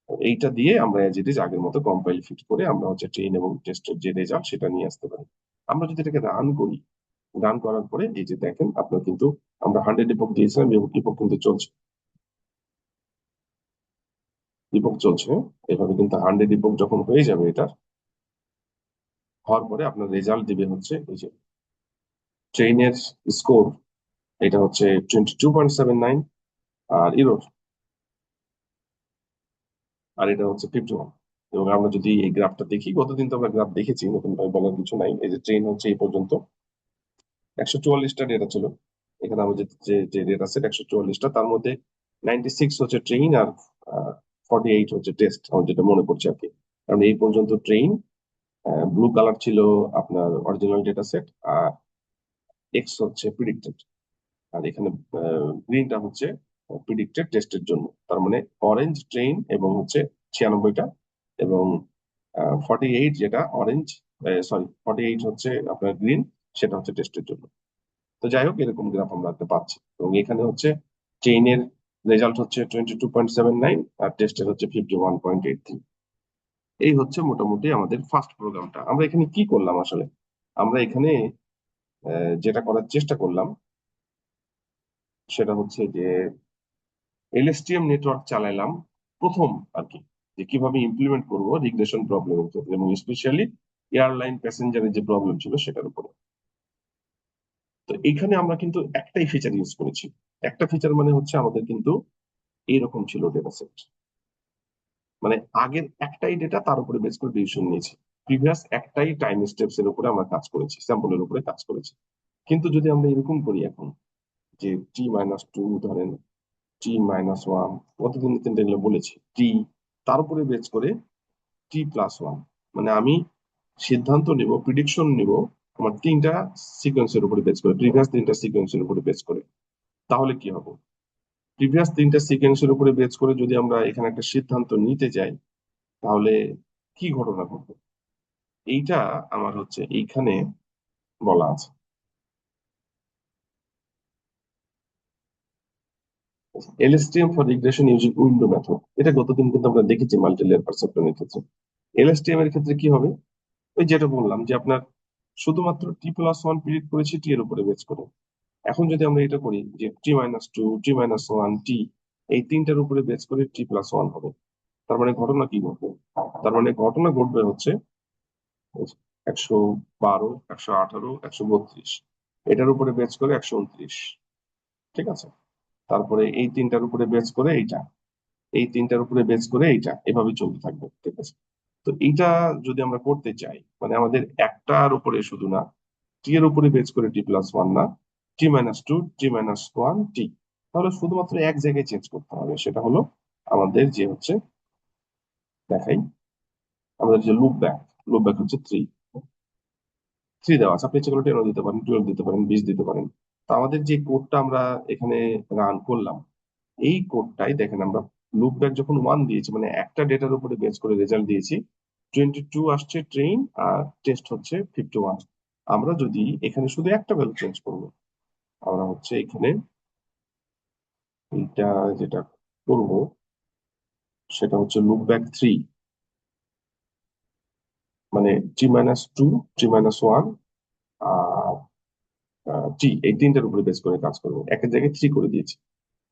তো এইটা দিয়ে আমরা এজ ইট ইজ আগের মতো কম্পাইল ফিট করে আমরা হচ্ছে ট্রেন এবং টেস্টের যে রেজাল্ট সেটা নিয়ে আসতে পারি। আমরা যদি এটাকে রান করি, রান করার পরে এই যে দেখেন আপনার কিন্তু আমরা 100 ইপক দিয়েছিলাম এবং ইপক কিন্তু চলছে, ইপক চলছে। এভাবে কিন্তু 100 ইপক যখন হয়ে যাবে, এটা হওয়ার পরে আপনার রেজাল্ট দিবে হচ্ছে এই যে ট্রেনের স্কোর, এটা হচ্ছে 22.79, আর ইরোর, আর এটা হচ্ছে 51। এবং আমরা যদি এই গ্রাফটা দেখি, গতদিন তো আমরা গ্রাফ দেখেছি, নতুন ভাবে বলার কিছু নাই। এই যে ট্রেন হচ্ছে এই পর্যন্ত 144টা ডেটা ছিল, এখানে আমাদের যে ডেটা সেট 144টা, তার মধ্যে 96 হচ্ছে ট্রেন আর 48 হচ্ছে টেস্ট, আমার যেটা মনে পড়ছে আর কি। কারণ এই পর্যন্ত ট্রেন ব্লু কালার ছিল আপনার অরিজিনাল ডেটা সেট, আর এক্স হচ্ছে প্রিডিক্টেড, আর এখানে গ্রিনটা হচ্ছে প্রিডিক্টেড টেস্টের জন্য। তার মানে অরেঞ্জ ট্রেন এবং হচ্ছে 96টা, এবং 48 যেটা অরেঞ্জ, সরি 48 হচ্ছে আপনার গ্রিন, সেটা হচ্ছে টেস্টের জন্য। তো যাই হোক, এরকম গ্রাফ আমরা একটা পাচ্ছি, এবং এখানে হচ্ছে চেইনের রেজাল্ট হচ্ছে 22.79, আর টেস্টের হচ্ছে 51.83। এই হচ্ছে মোটামুটি আমাদের ফার্স্ট প্রোগ্রামটা। আমরা এখানে কি করলাম আসলে, আমরা এখানে যেটা করার চেষ্টা করলাম সেটা হচ্ছে যে এলএসটিএম নেটওয়ার্ক চালাইলাম প্রথম আর কি, যে কিভাবে ইমপ্লিমেন্ট করবো রিগ্রেশন প্রবলেমের ক্ষেত্রে, এবং স্পেশালি এয়ারলাইন প্যাসেঞ্জারের যে প্রবলেম ছিল সেটার উপরে। তো এখানে আমরা কিন্তু একটাই ফিচার ইউজ করেছি। একটা ফিচার মানে হচ্ছে আমাদের কিন্তু এইরকম ছিল ডেটা সেট, মানে আগের একটাই ডেটা, তার উপরে বেস করে ডিসিশন নিয়েছি। প্রিভিয়াস একটাই টাইম স্টেপস এর উপরে আমরা কাজ করেছি, স্যাম্পলের উপরে কাজ করেছি। কিন্তু যদি আমরা এরকম করি এখন, যে T-2 ধরেন, T-1, কতদিন কিন্তু এগুলো বলেছি, টি, তার উপরে বেস করে T+1, মানে আমি সিদ্ধান্ত নিব, প্রিডিকশন নিব আমার তিনটা সিকোয়েন্সের উপরে বেস করে, প্রিভিয়াস তিনটা সিকোয়েন্সের উপরে বেস করে। তাহলে কি হবে, প্রিভিয়াস তিনটা সিকোয়েন্সের উপরে বেস করে যদি আমরা এখানে একটা সিদ্ধান্ত নিতে যাই, তাহলে কি ঘটনা ঘটবে, এইটা আমার হচ্ছে এইখানে বলা আছে। LSTM for regression using window method, এটা গতদিন কিন্তু আমরা দেখেছি মাল্টি লেয়ার পারসেপট্রনের ক্ষেত্রে। এলএসটিএম এর ক্ষেত্রে কি হবে, ওই যেটা বললাম যে আপনার শুধুমাত্র T+1 প্রিডিক্ট করেছি টি এর উপরে বেস করে। এখন যদি আমরা এটা করি যে T-2, T-1, টি, এই তিনটার উপরে বেস করে T+1 হবে, তার মানে ঘটনা কি ঘটবে, তার মানে ঘটনা ঘটবে হচ্ছে 112, 118, 132, এটার উপরে বেস করে 129, ঠিক আছে। তারপরে এই তিনটার উপরে বেস করে এইটা, এই তিনটার উপরে বেস করে এইটা, এভাবে চলতে থাকবে, ঠিক আছে। তো এইটা যদি আমরা করতে চাই, মানে আমাদের একটার উপরে শুধু না, টি এর উপরে বেস করে T+1 না, T-2, T-1, টি, তাহলে শুধুমাত্র এক জায়গায় চেঞ্জ করতে হবে, সেটা হলো আমাদের যে হচ্ছে, দেখাই, আমাদের যে লুপ ব্যাক, লুপ ব্যাক হচ্ছে 3, 3 দেওয়া আছে, আপনি ইচ্ছে করে 10 দিতে পারেন, 12 দিতে পারেন, 20 দিতে পারেন। তো আমাদের যে কোডটা আমরা এখানে রান করলাম, এই কোডটাই দেখেন, আমরা লুপ ব্যাক যখন 1 দিয়েছি, মানে একটা ডেটার উপরে বেস করে রেজাল্ট দিয়েছি, 22 আসছে ট্রেন, আর টেস্ট হচ্ছে 51। আমরা যদি এখানে শুধু একটা ভ্যালু চেঞ্জ করবো, আমরা হচ্ছে এখানে এইটা যেটা করব সেটা হচ্ছে লুপ ব্যাক 3, মানে T-2, T-1 আর টি, এই তিনটার উপরে বেস করে কাজ করবো, একের জায়গায় 3 করে দিয়েছি।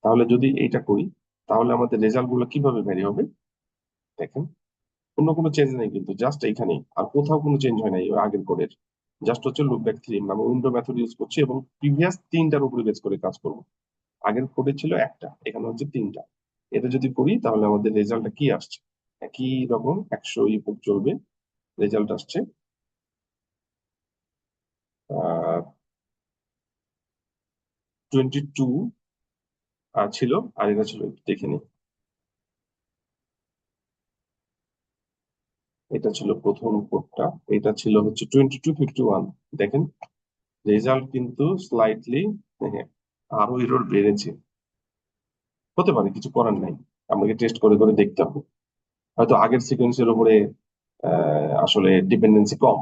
তাহলে যদি এইটা করি, তাহলে আমাদের রেজাল্ট গুলো কিভাবে ভ্যারি হবে দেখেন, অন্য কোনো চেঞ্জ নেই কিন্তু, জাস্ট এইখানেই, আর কোথাও কোনো চেঞ্জ হয় নাই ওই আগের কোডের। জাস্ট হচ্ছে লুপ ব্যাক 3, আমি উইন্ডো মেথড ইউজ করছি এবং প্রিভিয়াস তিনটার উপরে বেস করে কাজ করবো। আগের কোডে ছিল একটা, এখানে হচ্ছে তিনটা। এটা যদি করি তাহলে আমাদের রেজাল্টটা কি আসছে, একই রকম 100 ইপক চলবে, রেজাল্ট আসছে 22 ছিল, আর এটা ছিল, একটু দেখে নিই, এটা ছিল প্রথম কোডটা, এটা ছিল হচ্ছে 2251। দেখেন রেজাল্ট কিন্তু স্লাইটলি, হ্যাঁ, আরো এরর বেড়েছে, হতে পারে, কিছু করার নাই, আপনাকে টেস্ট করে করে দেখতে হবে। হয়তো আগের সিকোয়েন্সের উপরে আসলে ডিপেন্ডেন্সি কম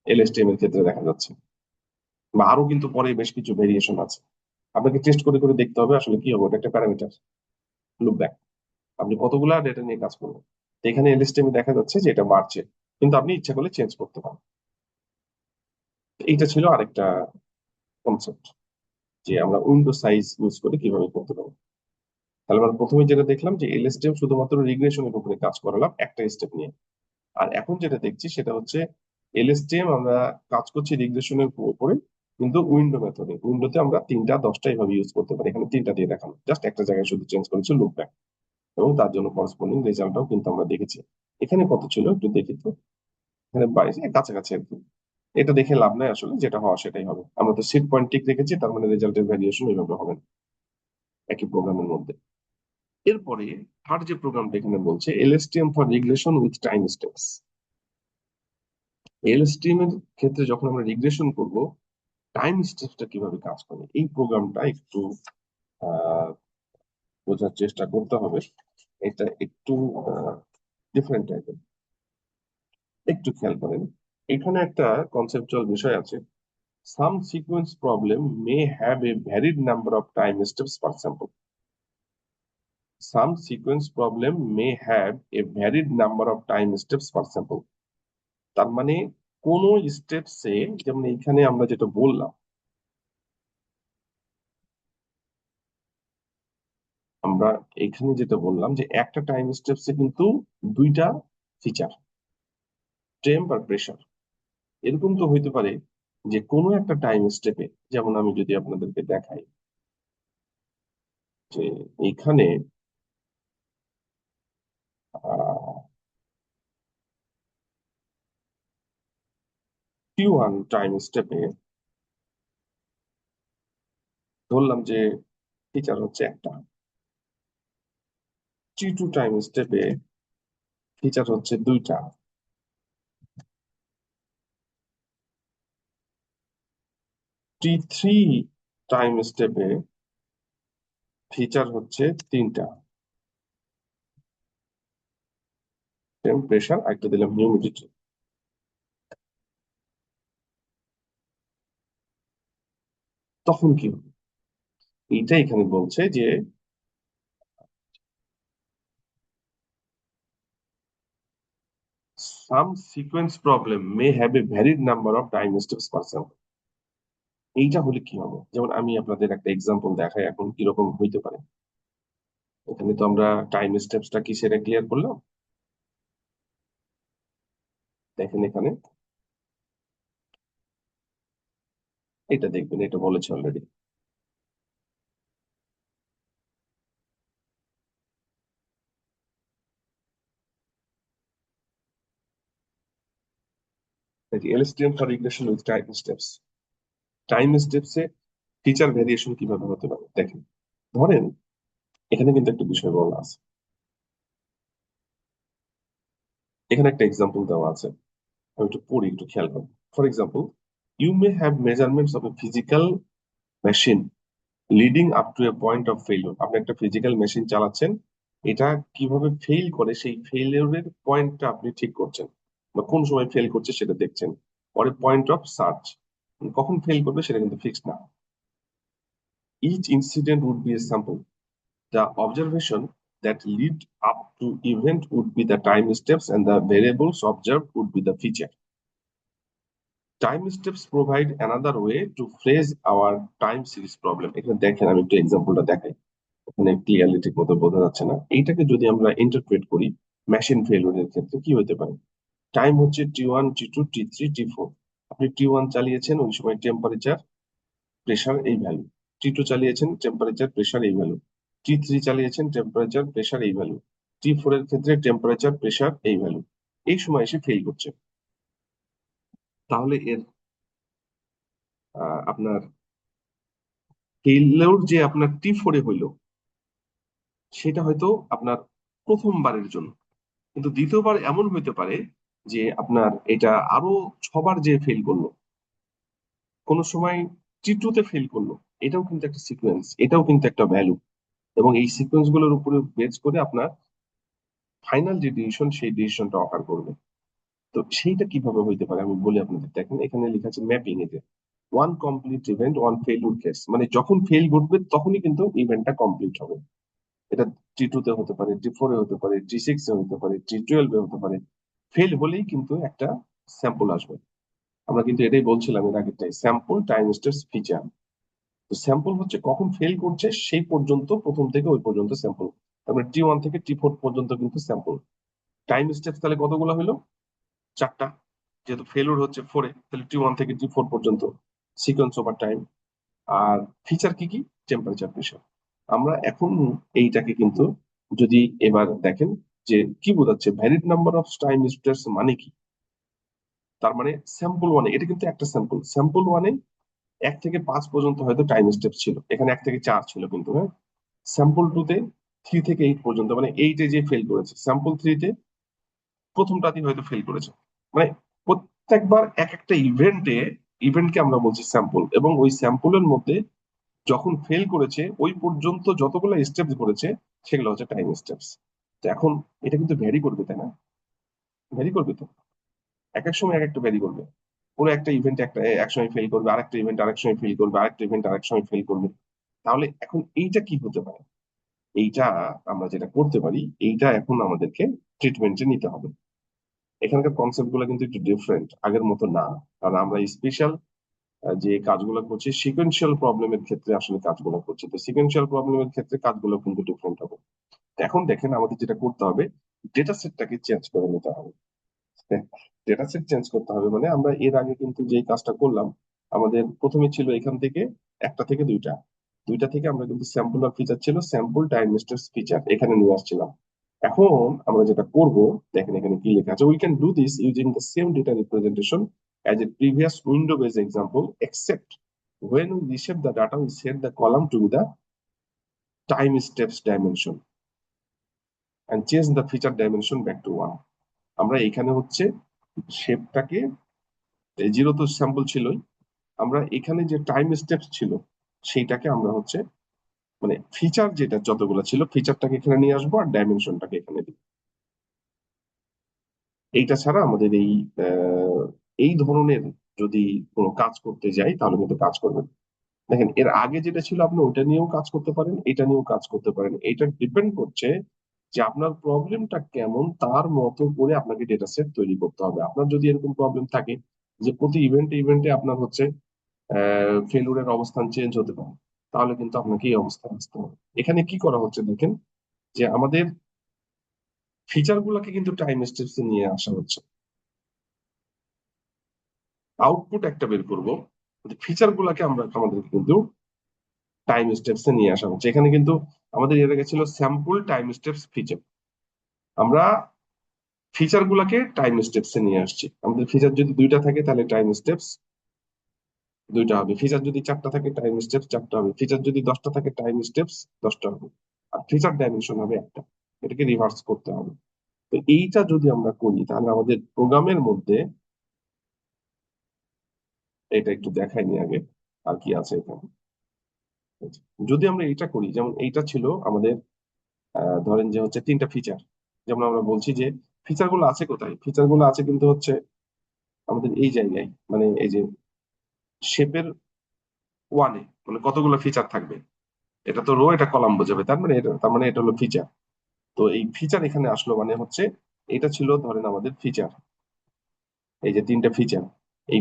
এলএসটিএম এর ক্ষেত্রে দেখা যাচ্ছে, বা আরো কিন্তু পরে বেশ কিছু ভেরিয়েশন আছে। আপনাকে টেস্ট করে করে দেখতে হবে আসলে কি হবে, ওটা একটা প্যারামিটার, লুপ ব্যাক, আপনি কতগুলা ডেটা নিয়ে কাজ করবেন। তো এখানে এলএসটিএম দেখা যাচ্ছে যে এটা বাড়ছে, কিন্তু আপনি ইচ্ছা করলে চেঞ্জ করতে পারেন। তো এইটা ছিল আরেকটা কনসেপ্ট, যে আমরা উইন্ডো সাইজ ইউজ করে কিভাবে করতে পারি। তাহলে আমরা প্রথমে যেটা দেখলাম যে এলএসটিএম শুধুমাত্র রিগ্রেশনের উপরে কাজ করালাম একটা স্টেপ নিয়ে। আর এখন যেটা দেখছি সেটা হচ্ছে এলএসটিএম আমরা কাজ করছি রিগ্রেশনের উপরে, কিন্তু উইন্ডো মেথডে। উইন্ডোতে আমরা 3টা 10টা এভাবে ইউজ করতে পারি, এখানে 3টা দিয়ে দেখানো, জাস্ট একটা জায়গায় শুধু চেঞ্জ করেছে লুপ ব্যাক, এবং তার জন্য করসপন্ডিং রেজাল্টটাও কিন্তু আমরা দেখেছি। এখানে কত ছিল একটু দেখি তো, এখানে 22, কাছাকাছি আর কি। এটা দেখে লাভ নাই আসলে, যেটা হওয়া সেটাই হবে। আমরা তো সিট পয়েন্ট ঠিক রেখেছি, তার মানে রেজাল্টের ভ্যারিয়েশন এইভাবে হবে না একই প্রোগ্রামের মধ্যে। এরপরে থার্ড যে প্রোগ্রামটা এখানে বলছে LSTM for regression with time steps. LSTM এর ক্ষেত্রে যখন আমরা রিগ্রেশন করব, টাইম স্টেপসটা কিভাবে কাজ করে এই প্রোগ্রামটা একটু আহ বোঝার চেষ্টা করতে হবে। এটা একটু ডিফারেন্ট টাইপের, একটু খেয়াল করেন। এখানে একটা কনসেপচুয়াল বিষয় আছে। Some sequence problem may have a varied number of time steps per sample. Some sequence problem may have a varied number of time steps per sample. তার মানে কোন স্টেপসে, যেমন এখানে আমরা যেটা বললাম, আমরা এখানে যেটা বললাম যে একটা টাইম স্টেপসে কিন্তু দুইটা ফিচার, টেম্প আর প্রেসার। এরকম তো হইতে পারে যে কোনো একটা টাইম স্টেপে, যেমন আমি যদি আপনাদেরকে দেখাই যে এইখানে T1 টাইম স্টেপে ধরলাম যে ফিচার হচ্ছে একটা, T2 টাইম স্টেপে ফিচার হচ্ছে দুইটা, T3 টাইম স্টেপে ফিচার হচ্ছে তিনটা, প্রেসার, একটা দিলাম হিউমিডিটি। তখন কি হবে? এইটা এখানে বলছে যে some sequence problem may have a varied number of time steps per sample. এইটা হলে কি হবে, যেমন আমি আপনাদের একটা এক্সাম্পল দেখাই এখন কিরকম হইতে পারে। এখানে তো আমরা টাইম স্টেপসটা কি সেটা ক্লিয়ার করলাম। দেখেন এখানে, এটা দেখবেন, এটা বলেছে already. LSTM for regression with time steps. Time স্টেপসে ফিচার ভেরিয়েশন কিভাবে হতে পারে দেখেন। ধরেন এখানে কিন্তু একটা বিষয় বলা আছে, এখানে একটা এক্সাম্পল দেওয়া আছে, আমি একটু পড়ি, একটু খেয়াল করুন। For example, you may have measurements of a physical machine leading up to a point of failure. আপনি একটা ফিজিক্যাল মেশিন চালাচ্ছেন, এটা কিভাবে ফেইল করে সেই ফেইলিউরের পয়েন্টটা আপনি ঠিক করছেন, বা কোন সময় ফেল করছে সেটা দেখছেন। পরে পয়েন্ট অফ সার্চ, কখন ফেল করবে সেটা কিন্তু ফিক্স না। Each incident would be a sample, the observation that lead up to event would be the time steps and the variables observed would be the feature. Time steps provide another way to phrase our time series problem. এখানে দেখেন আমি একটু এক্সাম্পলটা দেখাই, এখানে clearly ঠিক মতো বোঝা যাচ্ছে না। এইটাকে যদি আমরা ইন্টারপ্রেট করি মেশিন ফেলিউরের ক্ষেত্রে কি হতে পারে, টাইম হচ্ছে T1 T2 T3 T4। আপনি T1 চালিয়েছেন, ওই সময় টেম্পারেচার প্রেসার এই ভ্যালু। T2 চালিয়েছেন, টেম্পারেচার প্রেসার এই ভ্যালু। T3 চালিয়েছেন, টেম্পারেচার প্রেসার এই ভ্যালু। T4 এর ক্ষেত্রে টেম্পারেচার প্রেসার এই ভ্যালু। এই সময় এসে ফেল করছে। তাহলে এর আপনার ফেইলিউর যে আপনার T4 এ হইলো, সেটা হয়তো আপনার প্রথমবারের জন্য, কিন্তু দ্বিতীয়বার এমন হইতে পারে যে আপনার এটা আরো 6বার যে ফেল করলো, কোনো সময় T2 তে ফেল করলো। এটাও কিন্তু একটা সিকোয়েন্স, এটাও কিন্তু একটা ভ্যালু, এবং এই সিকোয়েন্স গুলোর উপরে বেস করে আপনার ফাইনাল যে ডিসিশন সেই ডিসিশনটা অকার করবে। তো সেইটা কিভাবে হইতে পারে আমি বলি আপনাদের। দেখেন এখানে লেখা আছে ম্যাপিং এতে one complete event one failure case, মানে যখন ফেল ঘটবে তখনই কিন্তু ইভেন্টটা কমপ্লিট হবে। এটা T2 তে হতে পারে, T4 এ হতে পারে, T6 এ হতে পারে, T12 এ হতে পারে। ফেল হলেই কিন্তু একটা স্যাম্পল আসবে। আমরা কিন্তু এটাই বলছিলাম এর আগেরটাই, স্যাম্পল টাইম স্টেপস ফিচার। তো স্যাম্পল হচ্ছে কখন ফেল করছে সেই পর্যন্ত, প্রথম থেকে ওই পর্যন্ত স্যাম্পল। তারপরে T1 থেকে T4 পর্যন্ত কিন্তু স্যাম্পল। টাইম স্টেপস তাহলে কতগুলো হলো? 4টা। যেহেতু ফেলুর হচ্ছে 4 এ, তাহলে T1 থেকে T4 পর্যন্ত সিকোয়েন্স ওভার টাইম। আর ফিচার কি কি? Temperature, pressure. আমরা এখন এইটাকে কিন্তু যদি এবার দেখেন যে কি বোঝাচ্ছে valid number of time steps মানে কি। তার মানে স্যাম্পল ওয়ানে, এটা কিন্তু একটা স্যাম্পল, স্যাম্পল ওয়ানে 1 থেকে 5 পর্যন্ত হয়তো টাইম স্টেপ ছিল, এখানে 1 থেকে 4 ছিল কিন্তু, হ্যাঁ। স্যাম্পল 2 তে 3 থেকে 8 পর্যন্ত, মানে 8 এ যে ফেল করেছে, স্যাম্পল 3 তে প্রথমটাতেই হয়তো ফেল করেছে। মানে প্রত্যেকবার এক একটা ইভেন্টকে আমরা বলছি স্যাম্পল, এবং ওই স্যাম্পলের মধ্যে যখন ফেল করেছে ওই পর্যন্ত যতগুলো স্টেপস করেছে সেগুলো হচ্ছে টাইম স্টেপস। তো এখন এটা কিন্তু ভ্যারি করবে, তাই না? ভ্যারি করবে তো, এক এক সময় এক একটা ভ্যারি করবে। কোনো একটা ইভেন্ট একটা এক সময় ফেল করবে, আরেকটা ইভেন্ট আরেক সময় ফেল করবে, আরেকটা ইভেন্ট আরেক সময় ফেল করবে। তাহলে এখন এইটা কি হতে পারে? এইটা আমরা যেটা করতে পারি, এইটা এখন আমাদেরকে ট্রিটমেন্টে নিতে হবে। এখানকার কনসেপ্ট গুলো কিন্তু একটু ডিফারেন্ট, আগের মতো না। কারণ আমরা স্পেশাল যে কাজগুলো করছি সিকোয়েন্সিয়াল প্রবলেমের ক্ষেত্রে আসলে কাজগুলো করছি, তো সিকোয়েন্সিয়াল প্রবলেমের ক্ষেত্রে কাজগুলো কিন্তু ডিফারেন্ট হবে। তো এখন দেখেন আমাদের যেটা করতে হবে, ডেটা সেটটাকে চেঞ্জ করে নিতে হবে। ডেটা সেট চেঞ্জ করতে হবে মানে আমরা এর আগে কিন্তু যে কাজটা করলাম, আমাদের প্রথমে ছিল এখান থেকে 1 থেকে 2টা, 2টা থেকে আমরা কিন্তু স্যাম্পল আর ফিচার ছিল, স্যাম্পল টাইম স্টেপস ফিচার এখানে নিয়ে আসছিলাম। এখন আমরা যেটা করব, দেখেন এখানে কি লেখা আছে, we can do this using the same data representation as a previous window based example, except when we reshape the data we set the column to be the time steps dimension and change the feature dimension back to 1। আমরা এখানে হচ্ছে শেপটাকে, zero তো sample ছিলই, আমরা এখানে যে time steps ছিল সেইটাকে আমরা হচ্ছে মানে ফিচার যেটা যতগুলো ছিল ফিচারটাকে এখানে নিয়ে আসবো আর ডাইমেনশনটাকে এখানে দিব। এইটা ছাড়া আমাদের এই ধরনের যদি কোনো কাজ করতে যাই তাহলে কিন্তু কাজ করবে না। দেখেন এর আগে যেটা ছিল আপনি ওটা নিয়েও কাজ করতে পারেন, এটা নিয়েও কাজ করতে পারেন, এটা ডিপেন্ড করছে যে আপনার প্রবলেমটা কেমন, তার মতো করে আপনাকে ডেটা সেট তৈরি করতে হবে। আপনার যদি এরকম প্রবলেম থাকে যে প্রতি ইভেন্টে আপনার হচ্ছে ফেলুরের অবস্থান চেঞ্জ হতে পারে, তাহলে কিন্তু আপনাকে এই অবস্থায় আসতে হবে। এখানে কি করা হচ্ছে দেখেন, যে আমাদের ফিচার গুলাকে কিন্তু টাইম স্টেপসে নিয়ে আসা হচ্ছে, আউটপুট একটা বের করবো, ফিচার গুলাকে আমরা আমাদের কিন্তু টাইম স্টেপসে নিয়ে আসা হচ্ছে। এখানে কিন্তু আমাদের এর আগে ছিল স্যাম্পল টাইম স্টেপস ফিচার, আমরা ফিচার গুলাকে টাইম স্টেপসে নিয়ে আসছি। আমাদের ফিচার যদি 2টা থাকে তাহলে টাইম স্টেপস 2টা হবে, ফিচার যদি 4টা থাকে টাইম স্টেপস 4টা হবে, ফিচার যদি 10টা থাকে টাইম স্টেপস 10টা হবে, আর ফিচার ডাইমেনশন হবে একটা। এটাকে রিভার্স করতে হবে। তো এইটা যদি আমরা করি তাহলে আমাদের প্রোগ্রামের মধ্যে, এটা একটু দেখাইনি আগে আর কি আছে এখানে। যদি আমরা এটা করি, যেমন এইটা ছিল আমাদের ধরেন যে হচ্ছে 3টা ফিচার, যেমন আমরা বলছি যে ফিচার গুলো আছে কোথায়, ফিচার গুলো আছে কিন্তু হচ্ছে আমাদের এই জায়গায়, মানে এই যে শেপের ওয়ানে, মানে কতগুলো ফিচার থাকবে, এটা তো রো এটা কলাম বোঝাবে, তার মানে এটা হলো ফিচার। তো এই ফিচার এখানে আসলো মানে হচ্ছে এটা ছিল ধরেন আমাদের ফিচার, এই যে 3টা ফিচার। এই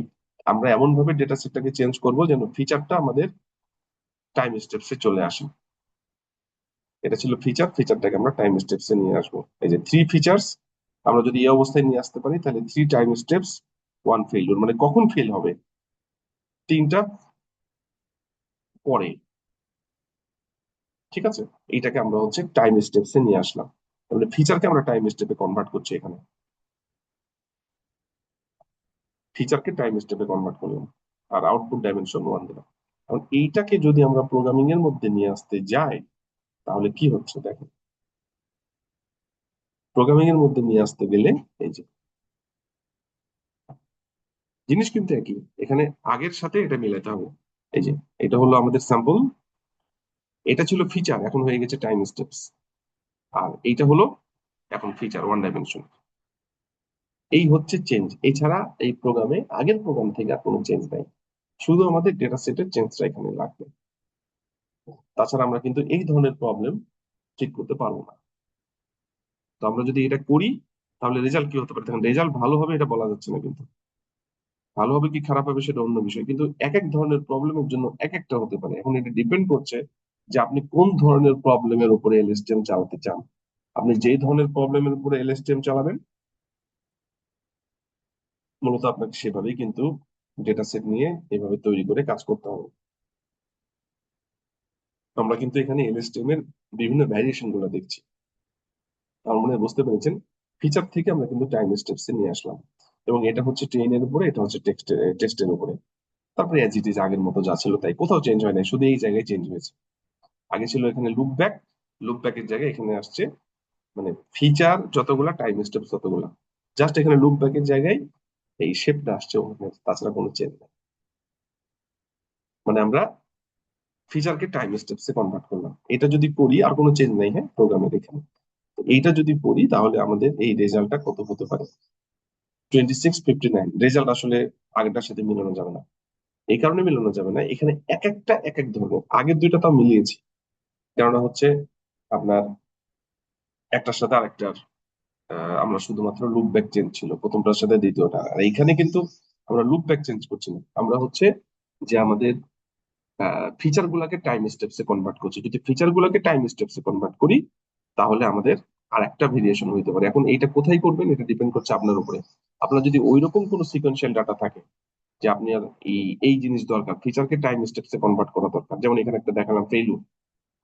আমরা এমন ভাবে ডেটা সেটটাকে চেঞ্জ করবো যেন ফিচারটা আমাদের টাইম স্টেপসে চলে আসে। এটা ছিল ফিচার, ফিচারটাকে আমরা টাইম স্টেপসে নিয়ে আসবো। এই যে 3 ফিচার্স আমরা যদি এই অবস্থায় নিয়ে আসতে পারি তাহলে 3 টাইম স্টেপস 1 ফেইলিউর, মানে কখন ফেল হবে 3টা পরে। ঠিক আছে, এইটাকে আমরা হচ্ছে টাইম স্টেপসে নিয়ে আসলাম, তাহলে ফিচারকে আমরা টাইম স্টেপে কনভার্ট করছি, এখানে ফিচারকে টাইম স্টেপে কনভার্ট করলাম আর আউটপুট ডাইমেনশন 1 দিলাম। কারণ এইটাকে যদি আমরা প্রোগ্রামিং এর মধ্যে নিয়ে আসতে যাই তাহলে কি হচ্ছে দেখেন, প্রোগ্রামিং এর মধ্যে নিয়ে আসতে গেলে এই যে জিনিস কিন্তু একই, এখানে আগের সাথে এটা মিলাতে হবে। এই যে এটা হলো আমাদের স্যাম্পল, এটা ছিল ফিচার, এখন হয়ে গেছে টাইম স্টেপস, আর এইটা হলো এখন ফিচার ওয়ান ডাইমেনশন। এই হচ্ছে চেঞ্জ। এছাড়া এই প্রোগ্রামে আগের প্রোগ্রাম থেকে আর কোনো চেঞ্জ নাই, শুধু আমাদের ডেটা সেটের চেঞ্জটা এখানে লাগবে। তাছাড়া আমরা কিন্তু এই ধরনের প্রবলেম ঠিক করতে পারবো না। তো আমরা যদি এটা করি তাহলে রেজাল্ট কি হতে পারে, তখন রেজাল্ট ভালো হবে এটা বলা যাচ্ছে না, কিন্তু ভালো হবে কি খারাপ হবে সেটা অন্য বিষয়, কিন্তু এক এক ধরনের প্রবলেমের জন্য এক একটা হতে পারে। এখন এটা ডিপেন্ড করছে যে আপনি কোন ধরনের প্রবলেমের উপরে এলএসটিএম চালাতে চান। আপনি যেই ধরনের প্রবলেমের উপরে এলএসটিএম চালাবেন মূলত আপনাকে সেভাবেই কিন্তু ডেটা সেট নিয়ে এভাবে তৈরি করে কাজ করতে হবে। আমরা কিন্তু এখানে এলএসটিএম এর বিভিন্ন ভ্যারিয়েশন গুলো দেখছি। আমার মনে হয় বুঝতে পেরেছেন। ফিচার থেকে আমরা কিন্তু টাইম স্টেপস নিয়ে আসলাম, এবং এটা হচ্ছে ট্রেনের উপরে, এটা হচ্ছে টেক্সটের উপরে। তারপরে অ্যাজ ইট ইজ আগের মতো যা ছিল তাই, কোথাও চেঞ্জ হয় নাই, শুধু এই জায়গায় চেঞ্জ হয়েছে। আগে ছিল এখানে লুপ ব্যাক, লুপ ব্যাকের জায়গায় এখানে আসছে মানে ফিচার যতগুলা টাইম স্টেপস ততগুলা, জাস্ট এখানে লুপ ব্যাকের জায়গায় এই শেপটা আসছে ওখানে, তাছাড়া কোনো চেঞ্জ নেই। মানে আমরা ফিচারকে টাইম স্টেপসে কনভার্ট করলাম। এটা যদি করি আর কোনো চেঞ্জ নাই, হ্যাঁ প্রোগ্রামের এখানে, তো এইটা যদি করি তাহলে আমাদের এই রেজাল্টটা কত হতে পারে, 2659। রেজাল্ট আসলে আগেরটার সাথে মিলানো যাবে না। এই কারণে মিলানো যাবে না, এখানে এক একটা এক এক ধরনের, আগের দুইটা তাও মিলিয়েছি, কেননা হচ্ছে আপনার একটার সাথে আরেকটার আমরা শুধুমাত্র লুপ ব্যাক চেঞ্জ ছিল প্রথমটার সাথে দ্বিতীয়টা, আর এইখানে কিন্তু আমরা লুপ ব্যাক চেঞ্জ করছি না, আমরা হচ্ছে যে আমাদের ফিচার গুলাকে টাইম স্টেপসে কনভার্ট করছি। যদি ফিচার গুলাকে টাইম স্টেপসে কনভার্ট করি তাহলে আমাদের আর একটা ভেরিয়েশন হইতে পারে। এখন এইটা কোথায় করবেন এটা ডিপেন্ড করছে আপনার উপরে। আপনার যদি ওইরকম কোনো সিকোয়েন্সিয়াল ডাটা থাকে যে আপনি আর এই এই জিনিস দরকার, ফিচারকে টাইম স্টেপসে কনভার্ট করা দরকার, যেমন এখানে একটা দেখালাম ফেইলুর,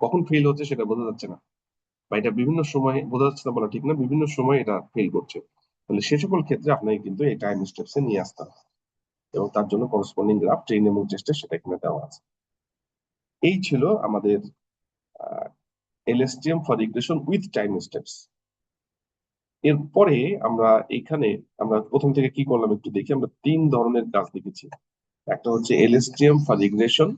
কখন ফেল হচ্ছে সেটা বোঝা যাচ্ছে না, বা এটা বিভিন্ন সময় বোঝা যাচ্ছে না বলা ঠিক না, বিভিন্ন সময় এটা ফেল করছে, তাহলে সে সকল ক্ষেত্রে আপনাকে কিন্তু এই টাইম স্টেপসে নিয়ে আসতে হবে, এবং তার জন্য করসপন্ডিং গ্রাফ ট্রেন এবং টেস্টে সেটা এখানে দেওয়া আছে। এই ছিল আমাদের LSTM for regression with time steps. এরপরে আমরা এখানে আমরা প্রথম থেকে কি করলাম একটু দেখি। আমরা তিন ধরনের কাজ দেখেছি। একটা হচ্ছে এলএসটিএম ফর রিগ্রেশন।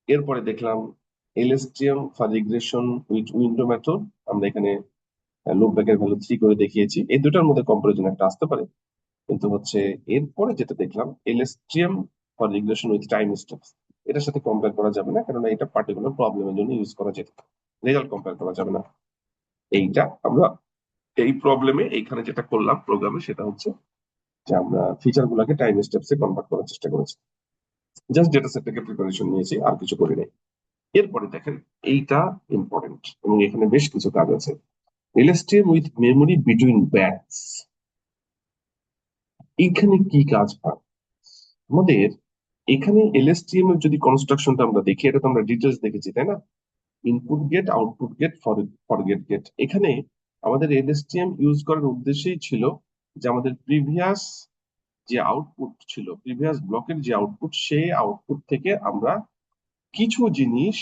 এরপরে দেখলাম LSTM for regression with window method. আমরা এখানে লুপ ব্যাকের ভ্যালু 3 করে দেখিয়েছি, এই দুটার মধ্যে কম্পারিজন একটা আসতে পারে, কিন্তু হচ্ছে এরপরে যেটা দেখলাম LSTM for regression with time steps, এটার সাথে কম্পেয়ার করা যাবে না, কারণ এটা পার্টিকুলার প্রবলেমের জন্য ইউজ করা যেতে পারে, রেজাল্ট কম্পেয়ার করা যাবে না। এইটা আমরা এই প্রবলেমে এইখানে যেটা করলাম প্রোগ্রামে সেটা হচ্ছে যে আমরা ফিচার গুলাকে টাইম স্টেপসে কনভার্ট করার চেষ্টা করেছি, জাস্ট ডেটা সেট থেকে প্রিপারেশন নিয়েছি, আর কিছু করি নাই। এরপরে দেখেন এইটা ইম্পর্টেন্ট, এবং এখানে বেশ কিছু কাজ আছে। এলএসটিএম উইথ মেমোরি বিটুইন ব্যাটস, এইখানে কি কাজ হয় আমাদের। এখানে এলএসটিএম এর যদি কনস্ট্রাকশনটা আমরা দেখি, এটা তো আমরা ডিটেলস দেখেছি তাই না, input gate, output gate, forget gate. এখানে আমাদের এলএসটিএম ইউজ করার উদ্দেশ্যই ছিল যে আমাদের প্রিভিয়াস যে আউটপুট ছিল, প্রিভিয়াস ব্লকের যে আউটপুট, সেই আউটপুট থেকে আমরা কিছু জিনিস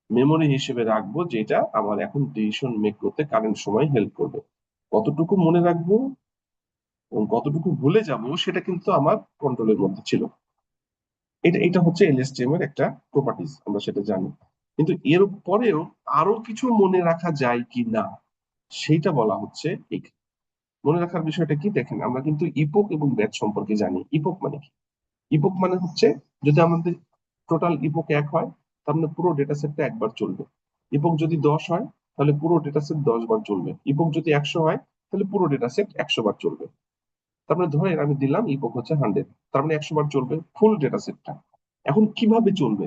মেমোরি হিসেবে রাখবো, যেটা আমার এখন ডিসিশন মেক করতে কারেন্ট সময় হেল্প করবে। কতটুকু মনে রাখবো এবং কতটুকু ভুলে যাব সেটা কিন্তু আমার কন্ট্রোলের মধ্যে ছিল। এটা এটা হচ্ছে এলএসটিএম এর একটা প্রপার্টিজ, আমরা সেটা জানি। কিন্তু এর পরেও আরো কিছু মনে রাখা যায় কি না সেইটা বলা হচ্ছে মনে রাখার বিষয়টা কি দেখেন, আমরা কিন্তু ইপোক এবং ব্যাচ সম্পর্কে জানি। ইপোক মানে কি? ইপোক মানে হচ্ছে যদি আমাদের টোটাল ইপোক 1 হয় তার মানে পুরো ডেটা সেটটা একবার চলবে। ইপোক যদি 10 হয় তাহলে পুরো ডেটা সেট 10 বার চলবে। ইপোক যদি 100 হয় তাহলে পুরো ডেটা সেট 100 বার চলবে। তার মানে ধরেন আমি দিলাম ইপোক হচ্ছে 100, তার মানে 100 বার চলবে ফুল ডেটা সেটটা। এখন কিভাবে চলবে,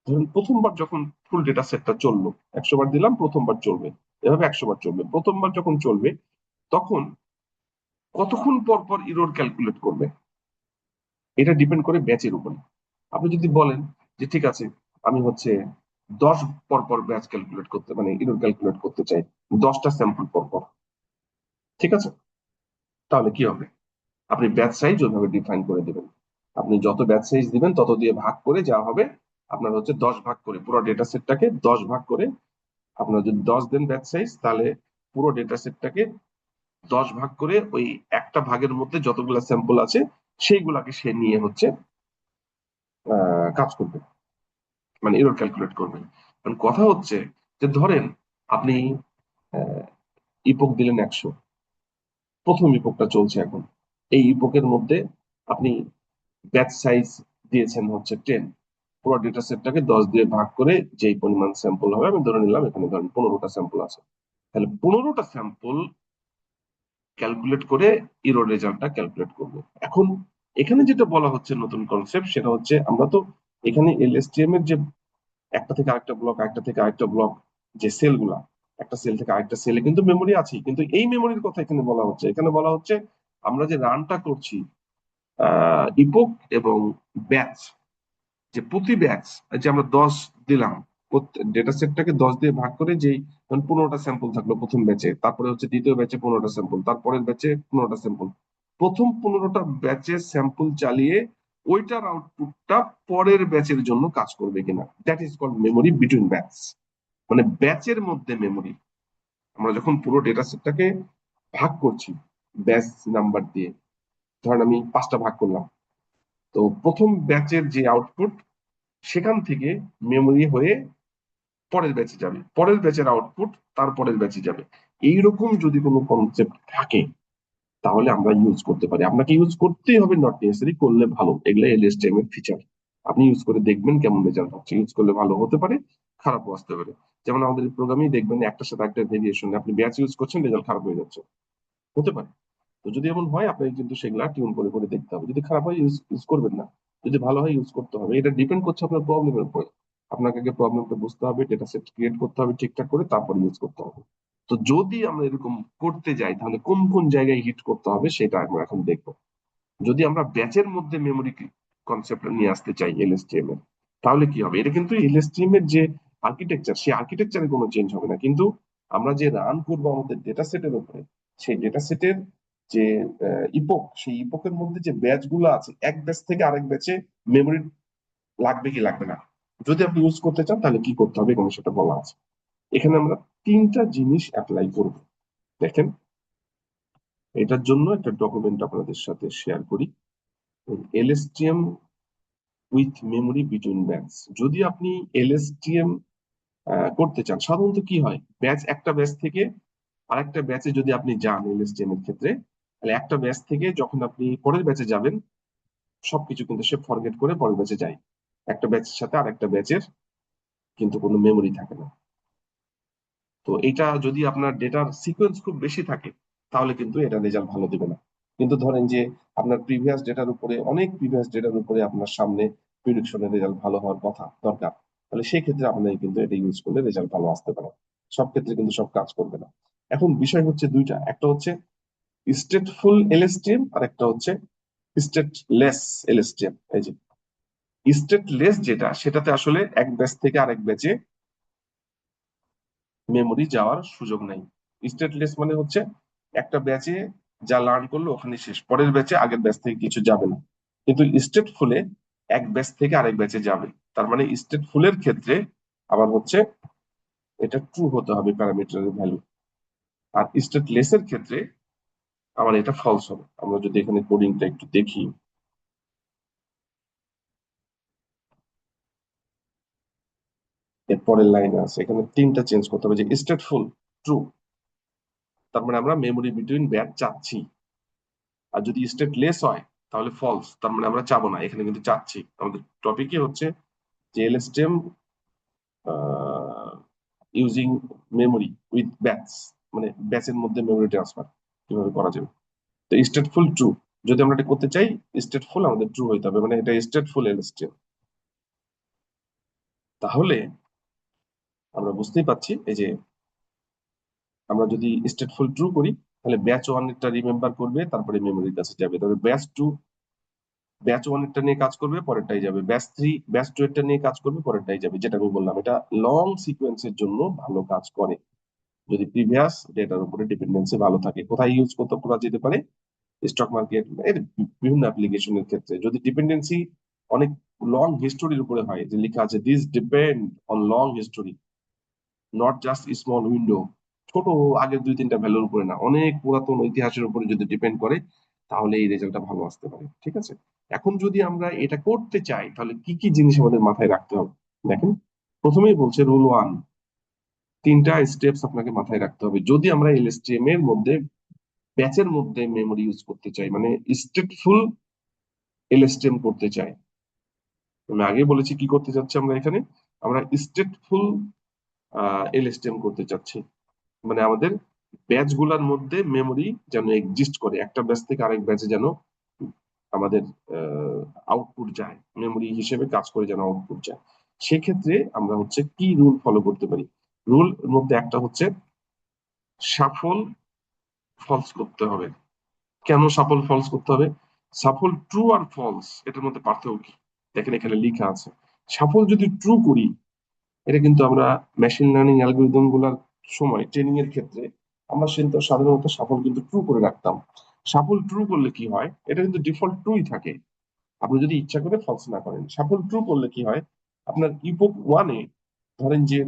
ধরুন প্রথমবার যখন ফুল ডেটা সেটটা চললো, 100 বার দিলাম, প্রথমবার চলবে, এভাবে 100 বার চলবে। প্রথমবার যখন চলবে তখন কতক্ষণ পর পর ইরর ক্যালকুলেট করবে, এটা ডিপেন্ড করে ব্যাচের উপরে। আপনি যদি বলেন যে ঠিক আছে আমি হচ্ছে 10 পর পর ব্যাচ ক্যালকুলেট করতে মানে ইরর ক্যালকুলেট করতে চাই, 10টা স্যাম্পল পর পর, ঠিক আছে, তাহলে কি হবে, আপনি ব্যাচ সাইজ ওইভাবে ডিফাইন করে দিবেন। আপনি যত ব্যাচ সাইজ দিবেন তত দিয়ে ভাগ করে যা হবে আপনার হচ্ছে 10 ভাগ করে, পুরো ডেটা সেটটাকে 10 ভাগ করে, আপনার যদি 10 দেন ব্যাচ সাইজ তাহলে পুরো ডেটা সেটটাকে 10 ভাগ করে ওই একটা ভাগের মধ্যে যতগুলা স্যাম্পল আছে সেইগুলাকে সে নিয়ে হচ্ছে কাজ করবে। মানে এরর ক্যালকুলেট করবে। কারণ কথা হচ্ছে যে ধরেন আপনি ইপক দিলেন 100, প্রথম ইপকটা চলছে এখন, এই ইপকের মধ্যে আপনি ব্যাচ সাইজ দিয়েছেন হচ্ছে 10, পুরো ডেটা সেটটাকে 10 দিয়ে ভাগ করে যেই পরিমাণ স্যাম্পল হবে, আমি ধরে নিলাম এখানে ধরেন 15টা স্যাম্পল আছে, তাহলে 15টা স্যাম্পল ক্যালকুলেট করে ইরোর রেজাল্টটা ক্যালকুলেট করবো। এখন এখানে যেটা বলা হচ্ছে নতুন কনসেপ্ট, সেটা হচ্ছে আমরা তো এখানে এলএসটিএম এর যে একটা থেকে আরেকটা ব্লক, একটা থেকে আরেকটা ব্লক, যে সেলগুলা, একটা সেল থেকে আরেকটা সেলে কিন্তু মেমোরি আছে, কিন্তু এই মেমোরির কথা এখানে বলা হচ্ছে, এখানে বলা হচ্ছে আমরা যে রানটা করছি ইপোক এবং ব্যাচ, যে প্রতি ব্যাচ যে আমরা 10 দিলাম, ডেটা সেটটাকে 10 দিয়ে ভাগ করে, যেই 15টা স্যাম্পল থাকলো প্রথম ব্যাচে, তারপরে হচ্ছে দ্বিতীয় ব্যাচে 15টা স্যাম্পল, তারপরের ব্যাচে 15টা স্যাম্পল, প্রথম 15টা ব্যাচে স্যাম্পল চালিয়ে ওইটার আউটপুটটা পরের ব্যাচের জন্য কাজ করবে কিনা, that is called memory between batch. মানে ব্যাচের মধ্যে মেমোরি, আমরা যখন পুরো ডেটা সেটটাকে ভাগ করছি ব্যাচ নাম্বার দিয়ে, ধরেন আমি 5টা ভাগ করলাম, তো প্রথম ব্যাচের যে আউটপুট সেখান থেকে মেমোরি হয়ে পরের ব্যাচে যাবে, পরের ব্যাচের আউটপুট তার পরের ব্যাচে যাবে। এইরকম যদি কোনো কনসেপ্ট থাকে তাহলে আমরা ইউজ করতে পারি, আপনাকে ইউজ করতেই হবে, নট নেসেসারি, করলে ভালো, এগুলো এলএসটিএম এর ফিচার। আপনি ইউজ করে দেখবেন কেমন রেজাল্ট হচ্ছে, ইউজ করলে ভালো হতে পারে, খারাপও আসতে পারে। যেমন আমাদের প্রোগ্রামেই দেখবেন একটার সাথে একটা ভেরিয়েশন, আপনি ব্যাচ ইউজ করছেন, রেজাল্ট খারাপ হয়ে যাচ্ছে, হতে পারে। তো যদি এমন হয় আপনাকে কিন্তু সেগুলা টিউন করে করে দেখতে হবে, যদি খারাপ হয় ইউজ ইউজ করবেন না, যদি ভালো হয় ইউজ করতে হবে। এটা ডিপেন্ড করছে আপনার প্রবলেমের উপরে, আপনাকে আগে প্রবলেমটা বুঝতে হবে, ডেটা সেট ক্রিয়েট করতে হবে ঠিকঠাক করে, তারপর ইউজ করতে হবে। তো যদি আমরা এরকম করতে যাই তাহলে কোন কোন জায়গায় হিট করতে হবে সেটা আমরা এখন দেখবো। যদি আমরা ব্যাচের মধ্যে মেমোরি কনসেপ্ট নিয়ে আসতে চাই এলএসটিএম এর, তাহলে কি হবে, এটা কিন্তু এলএসটিএম এর যে আর্কিটেকচার, সেই আর্কিটেকচারে কোনো চেঞ্জ হবে না, কিন্তু আমরা যে রান করবো আমাদের ডেটা সেটের উপরে, সেই ডেটা সেটের যে ইপক, সেই ইপকের মধ্যে যে ব্যাচ গুলো আছে, এক ব্যাচ থেকে আরেক ব্যাচে মেমোরি লাগবে কি লাগবে না, যদি আপনি ইউজ করতে চান তাহলে কি করতে হবে এবং সেটা বলা আছে। এখানে আমরা 3টা জিনিস অ্যাপ্লাই করব। দেখেন, এটার জন্য একটা ডকুমেন্ট আপনাদের সাথে শেয়ার করি, এলএসটিএম উইথ মেমোরি বিটুইন ব্যাচ। যদি আপনি এলএসটিএম করতে চান, সাধারণত কি হয়, ব্যাচ, একটা ব্যাচ থেকে আরেকটা ব্যাচে যদি আপনি যান এলএসটিএম এর ক্ষেত্রে, তাহলে একটা ব্যাচ থেকে যখন আপনি পরের ব্যাচে যাবেন, সবকিছু কিন্তু সে ফরগেট করে পরের ব্যাচে যায়, একটা ব্যাচের সাথে আরেকটা ব্যাচের কিন্তু কোনো মেমোরি থাকে না। তো এটা যদি আপনার ডেটার সিকোয়েন্স খুব বেশি থাকে তাহলে কিন্তু এটা রেজাল্ট ভালো দিবে না। কিন্তু ধরেন যে আপনার প্রিভিয়াস ডেটার উপরে, অনেক প্রিভিয়াস ডেটার উপরে আপনার সামনে প্রিডিকশনের রেজাল্ট ভালো হওয়ার কথা দরকার, তাহলে সেই ক্ষেত্রে আপনার কিন্তু এটা ইউজ করলে রেজাল্ট ভালো আসতে পারে। সব ক্ষেত্রে কিন্তু সব কাজ করবে না। এখন বিষয় হচ্ছে দুইটা, একটা হচ্ছে স্টেটফুল এলএসটিএম আর একটা হচ্ছে স্টেটলেস এলএসটিএম। এই যে স্টেটলেস যেটা, সেটাতে আসলে এক ব্যাচ থেকে আরেক ব্যাচে মেমোরি যাওয়ার সুযোগ নাই। স্টেটলেস মানে হচ্ছে একটা ব্যাচে যা লার্ন করলো ওখানে শেষ, পরের ব্যাচে আগের ব্যাচ থেকে কিছু যাবে না। কিন্তু স্টেটফুলে এক ব্যাচ থেকে আরেক ব্যাচে যাবে। তার মানে স্টেটফুলের ক্ষেত্রে আবার হচ্ছে এটা ট্রু হতে হবে প্যারামিটারের ভ্যালু, আর স্টেটলেস এর ক্ষেত্রে আমার এটা ফলস হবে। আমরা যদি এখানে কোডিংটা একটু দেখি, এর পরের লাইনে আছে, এখানে 3টা চেঞ্জ করতে হবে, যে স্টেটফুল ট্রু, তার মানে আমরা মেমোরি বিটুইন ব্যাচ চাচ্ছি। আর যদি স্টেটলেস হয় তাহলে ফলস, তার মানে আমরা চাবো না, এখানে কিন্তু চাচ্ছি। আমাদের টপিকই হচ্ছে যে এলএসটিএম ইউজিং মেমোরি উইথ ব্যাচ, মানে ব্যাচের মধ্যে মেমোরি ট্রান্সফার কিভাবে করা যাবে। তো স্টেটফুল ট্রু, যদি আমরা এটা করতে চাই, স্টেটফুল আমাদের ট্রু হইতে হবে, মানে এটা স্টেটফুল এলএসটিএম। তাহলে আমরা বুঝতেই পাচ্ছি এই যে আমরা যদি স্টেটফুল ট্রু করি তাহলে ব্যাচ ওয়ান এরটা রিমেম্বার করবে, তারপরে মেমোরির কাছে যাবে, তবে ব্যাচ ওয়ান এরটা নিয়ে কাজ করবে, পরেরটাই যাবে, ব্যাচ টু এরটা নিয়ে কাজ করবে, পরেরটাই যাবে। যেটা আমি বললাম, এটা লং সিকোয়েন্সের জন্য ভালো কাজ করে, যদি প্রিভিয়াস ডেটার উপরে ডিপেন্ডেন্সি ভালো থাকে। কোথায় ইউজ করতে করা যেতে পারে, স্টক মার্কেট এর বিভিন্ন অ্যাপ্লিকেশনের ক্ষেত্রে যদি ডিপেন্ডেন্সি অনেক লং হিস্টোরির উপরে হয়, যে লেখা আছে this depend on long history, not just small window, ছোট আগের 2-3টা ভ্যালুর উপরে না, অনেক পুরাতন ইতিহাসের উপরে যদি ডিপেন্ড করে তাহলে এই রেজাল্টটা ভালো আসতে পারে। ঠিক আছে, এখন যদি আমরা এটা করতে চাই তাহলে কি কি জিনিস আমাদের মাথায় রাখতে হবে। দেখেন, প্রথমেই বলছে রুল ওয়ান, তিনটা স্টেপস আপনাকে মাথায় রাখতে হবে যদি আমরা এলএসটিএম এর মধ্যে ব্যাচের মধ্যে মেমোরি ইউজ করতে চাই, মানে স্টেটফুল এলএসটিএম করতে চাই। আমি আগে বলেছি কি করতে চাচ্ছি আমরা এখানে, আমরা স্টেটফুল এলএসটিএম করতে চাচ্ছি। মানে আমাদের ব্যাচ গুলার মধ্যে মেমোরি যেন এক্সিস্ট করে, একটা ব্যাচ থেকে আরেক ব্যাচে যেন আমাদের আউটপুট যায়, মেমোরি হিসেবে কাজ করে যেন আউটপুট যায়। সেক্ষেত্রে আমরা হচ্ছে কি রুল ফলো করতে পারি, রুল মধ্যে একটা হচ্ছে সাফল ফলস করতে হবে। কেন সাফল ফলস করতে হবে? সাফল ট্রু আর ফলস এটার মধ্যে পার্থক্য কি? দেখেন এখানে লেখা আছে, সাফল যদি ট্রু করি, এটা কিন্তু আমরা মেশিন লার্নিং অ্যালগোরিদম গুলার সময় ট্রেনিং এর ক্ষেত্রে আমরা কিন্তু সাধারণত সাফল কিন্তু ট্রু করে রাখতাম। সাফল ট্রু করলে কি হয়, এটা কিন্তু ডিফল্ট ট্রুই থাকে, আপনি যদি ইচ্ছা করে ফলস না করেন। সাফল ট্রু করলে কি হয়, আপনার ইপোক ওয়ানে ধরেন যে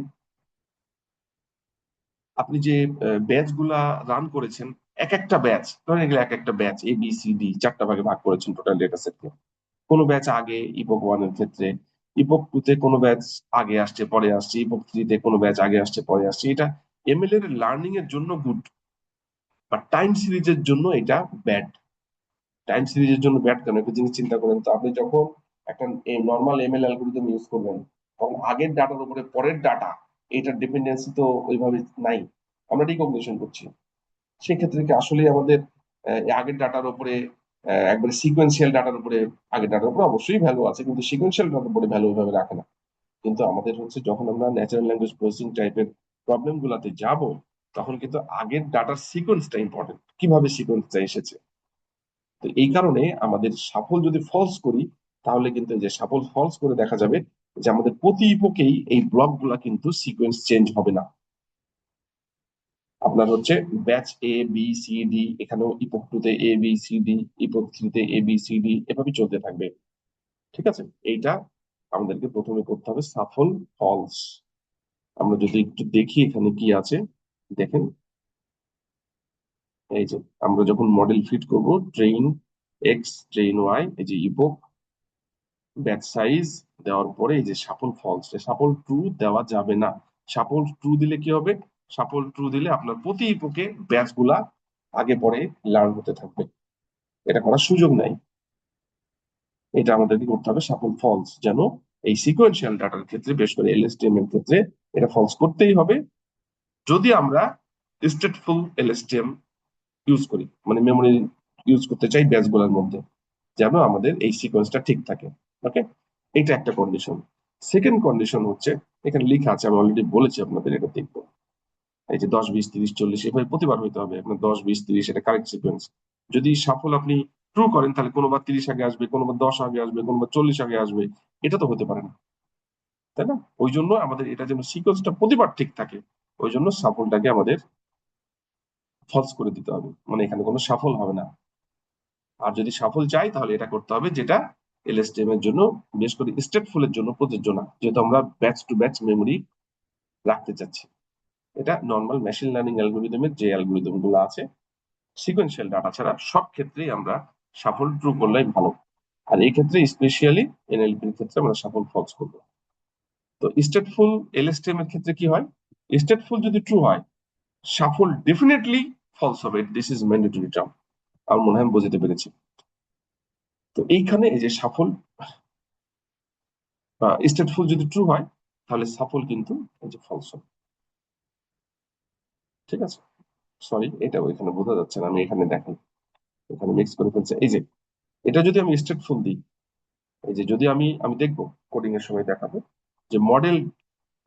আপনি যে ব্যাচ গুলা রান করেছেন, এক একটা ব্যাচ ধরেন এগুলো এক একটা batch A B C D চারটা ভাগে ভাগ করেছেন টোটাল ডেটা সেটকে। কোনো ব্যাচ আগে ইপোক ওয়ান এর ক্ষেত্রে, ইপোক টু তে কোনো ব্যাচ আগে আসছে পরে আসছে, ইপোক থ্রি তে কোনো ব্যাচ আগে আসছে পরে আসছে। এটা এমএল এর লার্নিং এর জন্য গুড, বা টাইম সিরিজের জন্য এটা ব্যাড। টাইম সিরিজের জন্য ব্যাড কেন, একটা জিনিস চিন্তা করেন তো, আপনি যখন একটা নর্মাল এমএল অ্যালগোরিদম ইউজ করবেন, তখন আগের ডাটার উপরে পরের ডাটা, এটার ডিপেন্ডেন্সি তো ওইভাবে নাই, আমরা রিকগনিশন করছি। সেক্ষেত্রে কি আসলে আমাদের আগের ডাটার উপরে একবারে সিকোয়েন্সিয়াল ডাটার উপরে, আগের ডাটার উপরে অবশ্যই ভ্যালু আছে কিন্তু সিকোয়েন্সিয়াল ডাটার উপরে ভ্যালু ওইভাবে রাখে না। কিন্তু আমাদের হচ্ছে যখন আমরা ন্যাচারাল ল্যাঙ্গুয়েজ প্রসেসিং টাইপের প্রবলেম গুলাতে যাব, তখন কিন্তু আগের ডাটার সিকোয়েন্সটা ইম্পর্টেন্ট, কিভাবে সিকোয়েন্সটা এসেছে। তো এই কারণে আমাদের সাফল যদি ফলস করি, তাহলে কিন্তু এই যে সাফল ফলস করে দেখা যাবে যে আমাদের প্রতি ইপোকেই এই ব্লক গুলা কিন্তু সিকোয়েন্স চেঞ্জ হবে না। আপনার হচ্ছে batch A B C D, এখানেও ইপোক টু তে A B C D, epoch three তে এ বি সি ডি, এভাবে চলতে থাকবে। ঠিক আছে, এইটা আমাদেরকে প্রথমে করতে হবে সাফল ফলস। আমরা যদি একটু দেখি এখানে কি আছে, দেখেন এই যে আমরা যখন মডেল ফিট করব, ট্রেইন এক্স ট্রেইন ওয়াই, এই যে ইপোক ব্যাচ সাইজ দেওয়ার পরে এই যে সাফল ফলস, সাফল ট্রু দেওয়া যাবে না। সাফল ট্রু দিলে কি হবে, সাফল ট্রু দিলে আপনার প্রতি ইপোকে ব্যাচ গুলা আগে পরে লার্ন হতে থাকবে, এটা করার সুযোগ নাই। এটা আমাদেরকে করতে হবে সাপোর্ট ফলস, যেন এই সিকোয়েন্সিয়াল ডাটার ক্ষেত্রে, বিশেষ করে এলএসটিএম এর ক্ষেত্রে এটা ফলস করতেই হবে যদি আমরা স্টেটফুল এলএসটিএম ইউজ করি, মানে মেমোরি ইউজ করতে চাই ব্যাচ গুলোর মধ্যে, যেন আমাদের এই সিকোয়েন্সটা ঠিক থাকে। ওকে, এটা একটা কন্ডিশন। সেকেন্ড কন্ডিশন হচ্ছে, এখানে লেখা আছে, আমি অলরেডি বলেছি আপনাদের, এটা দেখবো। এই যে 10 20 30 40 এভাবে প্রতিবার হইতে হবে আপনার, 10 20 30 এটা কারেক্ট সিকোয়েন্স। যদি সাফল আপনি ট্রু করেন, তাহলে কোনোবার 30 আগে আসবে, কোনোবার 10 আগে আসবে, কোনোবার 40 আগে আসবে, এটা তো হতে পারে না, তাই না? ওই জন্য আমাদের এটা যেন সিকোয়েন্সটা প্রতিবার ঠিক থাকে, ওই জন্য সাফলটাকে আমাদের ফলস করে দিতে হবে, মানে এখানে কোনো সাফল হবে না। আর যদি সাফল চাই তাহলে এটা করতে হবে যেটা এলএসটিএম এর জন্য, বিশেষ করে স্টেটফুল এর জন্য প্রযোজ্য না, যেহেতু আমরা ব্যাচ টু ব্যাচ মেমোরি রাখতে চাচ্ছি। এটা নর্মাল মেশিন লার্নিং অ্যালগোরিদমের যে অ্যালগোরিদম গুলো আছে, সিকোয়েন্সিয়াল ডাটা ছাড়া সব ক্ষেত্রেই আমরা সাফল ট্রু করলেই ভালো। আর এই ক্ষেত্রে স্পেশালি এনএলপির ক্ষেত্রে আমরা সাফল ফলস করবো। তো স্টেটফুল এলএসটিএম এর ক্ষেত্রে কি হয়, স্টেটফুল যদি ট্রু হয়, সাফল ডেফিনেটলি ফলস হবে, দিস ইজ ম্যান্ডেটরি টার্ম। আমার মনে হয় আমি বোঝাতে পেরেছি। তো এইখানে এই যে সাফল বা স্টেটফুল যদি ট্রু হয়, তাহলে সাফল কিন্তু এই যে ফলস হবে। ঠিক আছে, সরি এটা ওইখানে বোঝা যাচ্ছে না, আমি এখানে দেখেন এখানে মিক্স করে ফেলছে। এই যে এটা যদি আমি স্টেটফুল দিই, এই যে যদি আমি আমি দেখবো কোডিং এর সময় দেখাবো যে মডেল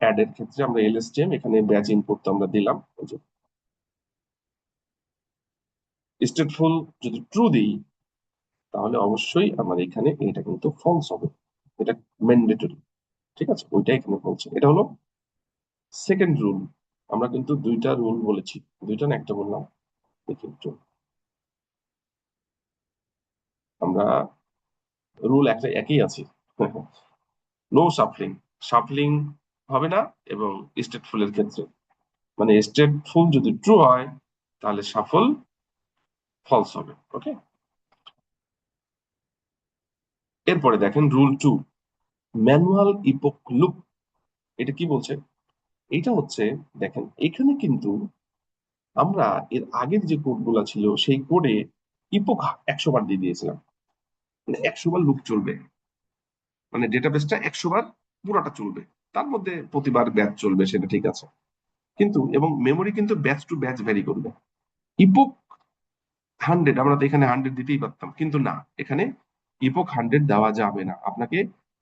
অ্যাড এর ক্ষেত্রে আমরা এলএসটিএম এখানে ব্যাচ ইনপুট তো আমরা দিলাম, এই যে স্টেটফুল যদি ট্রু দিই, তাহলে অবশ্যই আমার এখানে এটা কিন্তু ফলস হবে, এটা ম্যান্ডেটরি। ঠিক আছে, ওইটা এখানে বলছে, এটা হলো সেকেন্ড রুল। আমরা কিন্তু দুইটা রুল বলেছি, দুইটা না একটা বললাম, দেখি একটু। আমরা রুল একটা একই আছে, নো সাফলিং, সাফলিং হবে না। এবং স্টেটফুল এর ক্ষেত্রে, মানে স্টেটফুল যদি ট্রু হয়, তাহলে সাফল ফলস হবে। ওকে, এরপরে দেখেন rule two, manual epoch loop. এটা কি বলছে? এটা হচ্ছে, দেখেন এখানে কিন্তু আমরা এর আগের যে কোডগুলো ছিল সেই কোডে ইপোক 100 বার দিয়ে দিয়েছিলাম, মানে 100 বার লুপ চলবে, মানে ডেটাবেসটা 100 বার পুরোটা চলবে, তার মধ্যে প্রতিবার ব্যাচ চলবে, সেটা ঠিক আছে। কিন্তু এবং মেমোরি কিন্তু ব্যাচ টু ব্যাচ ভ্যারি করবে। ইপোক 100, আমরা তো এখানে 100 দিতেই পারতাম, কিন্তু না, এখানে ইপোক 100 দেওয়া যাবে না। আপনাকে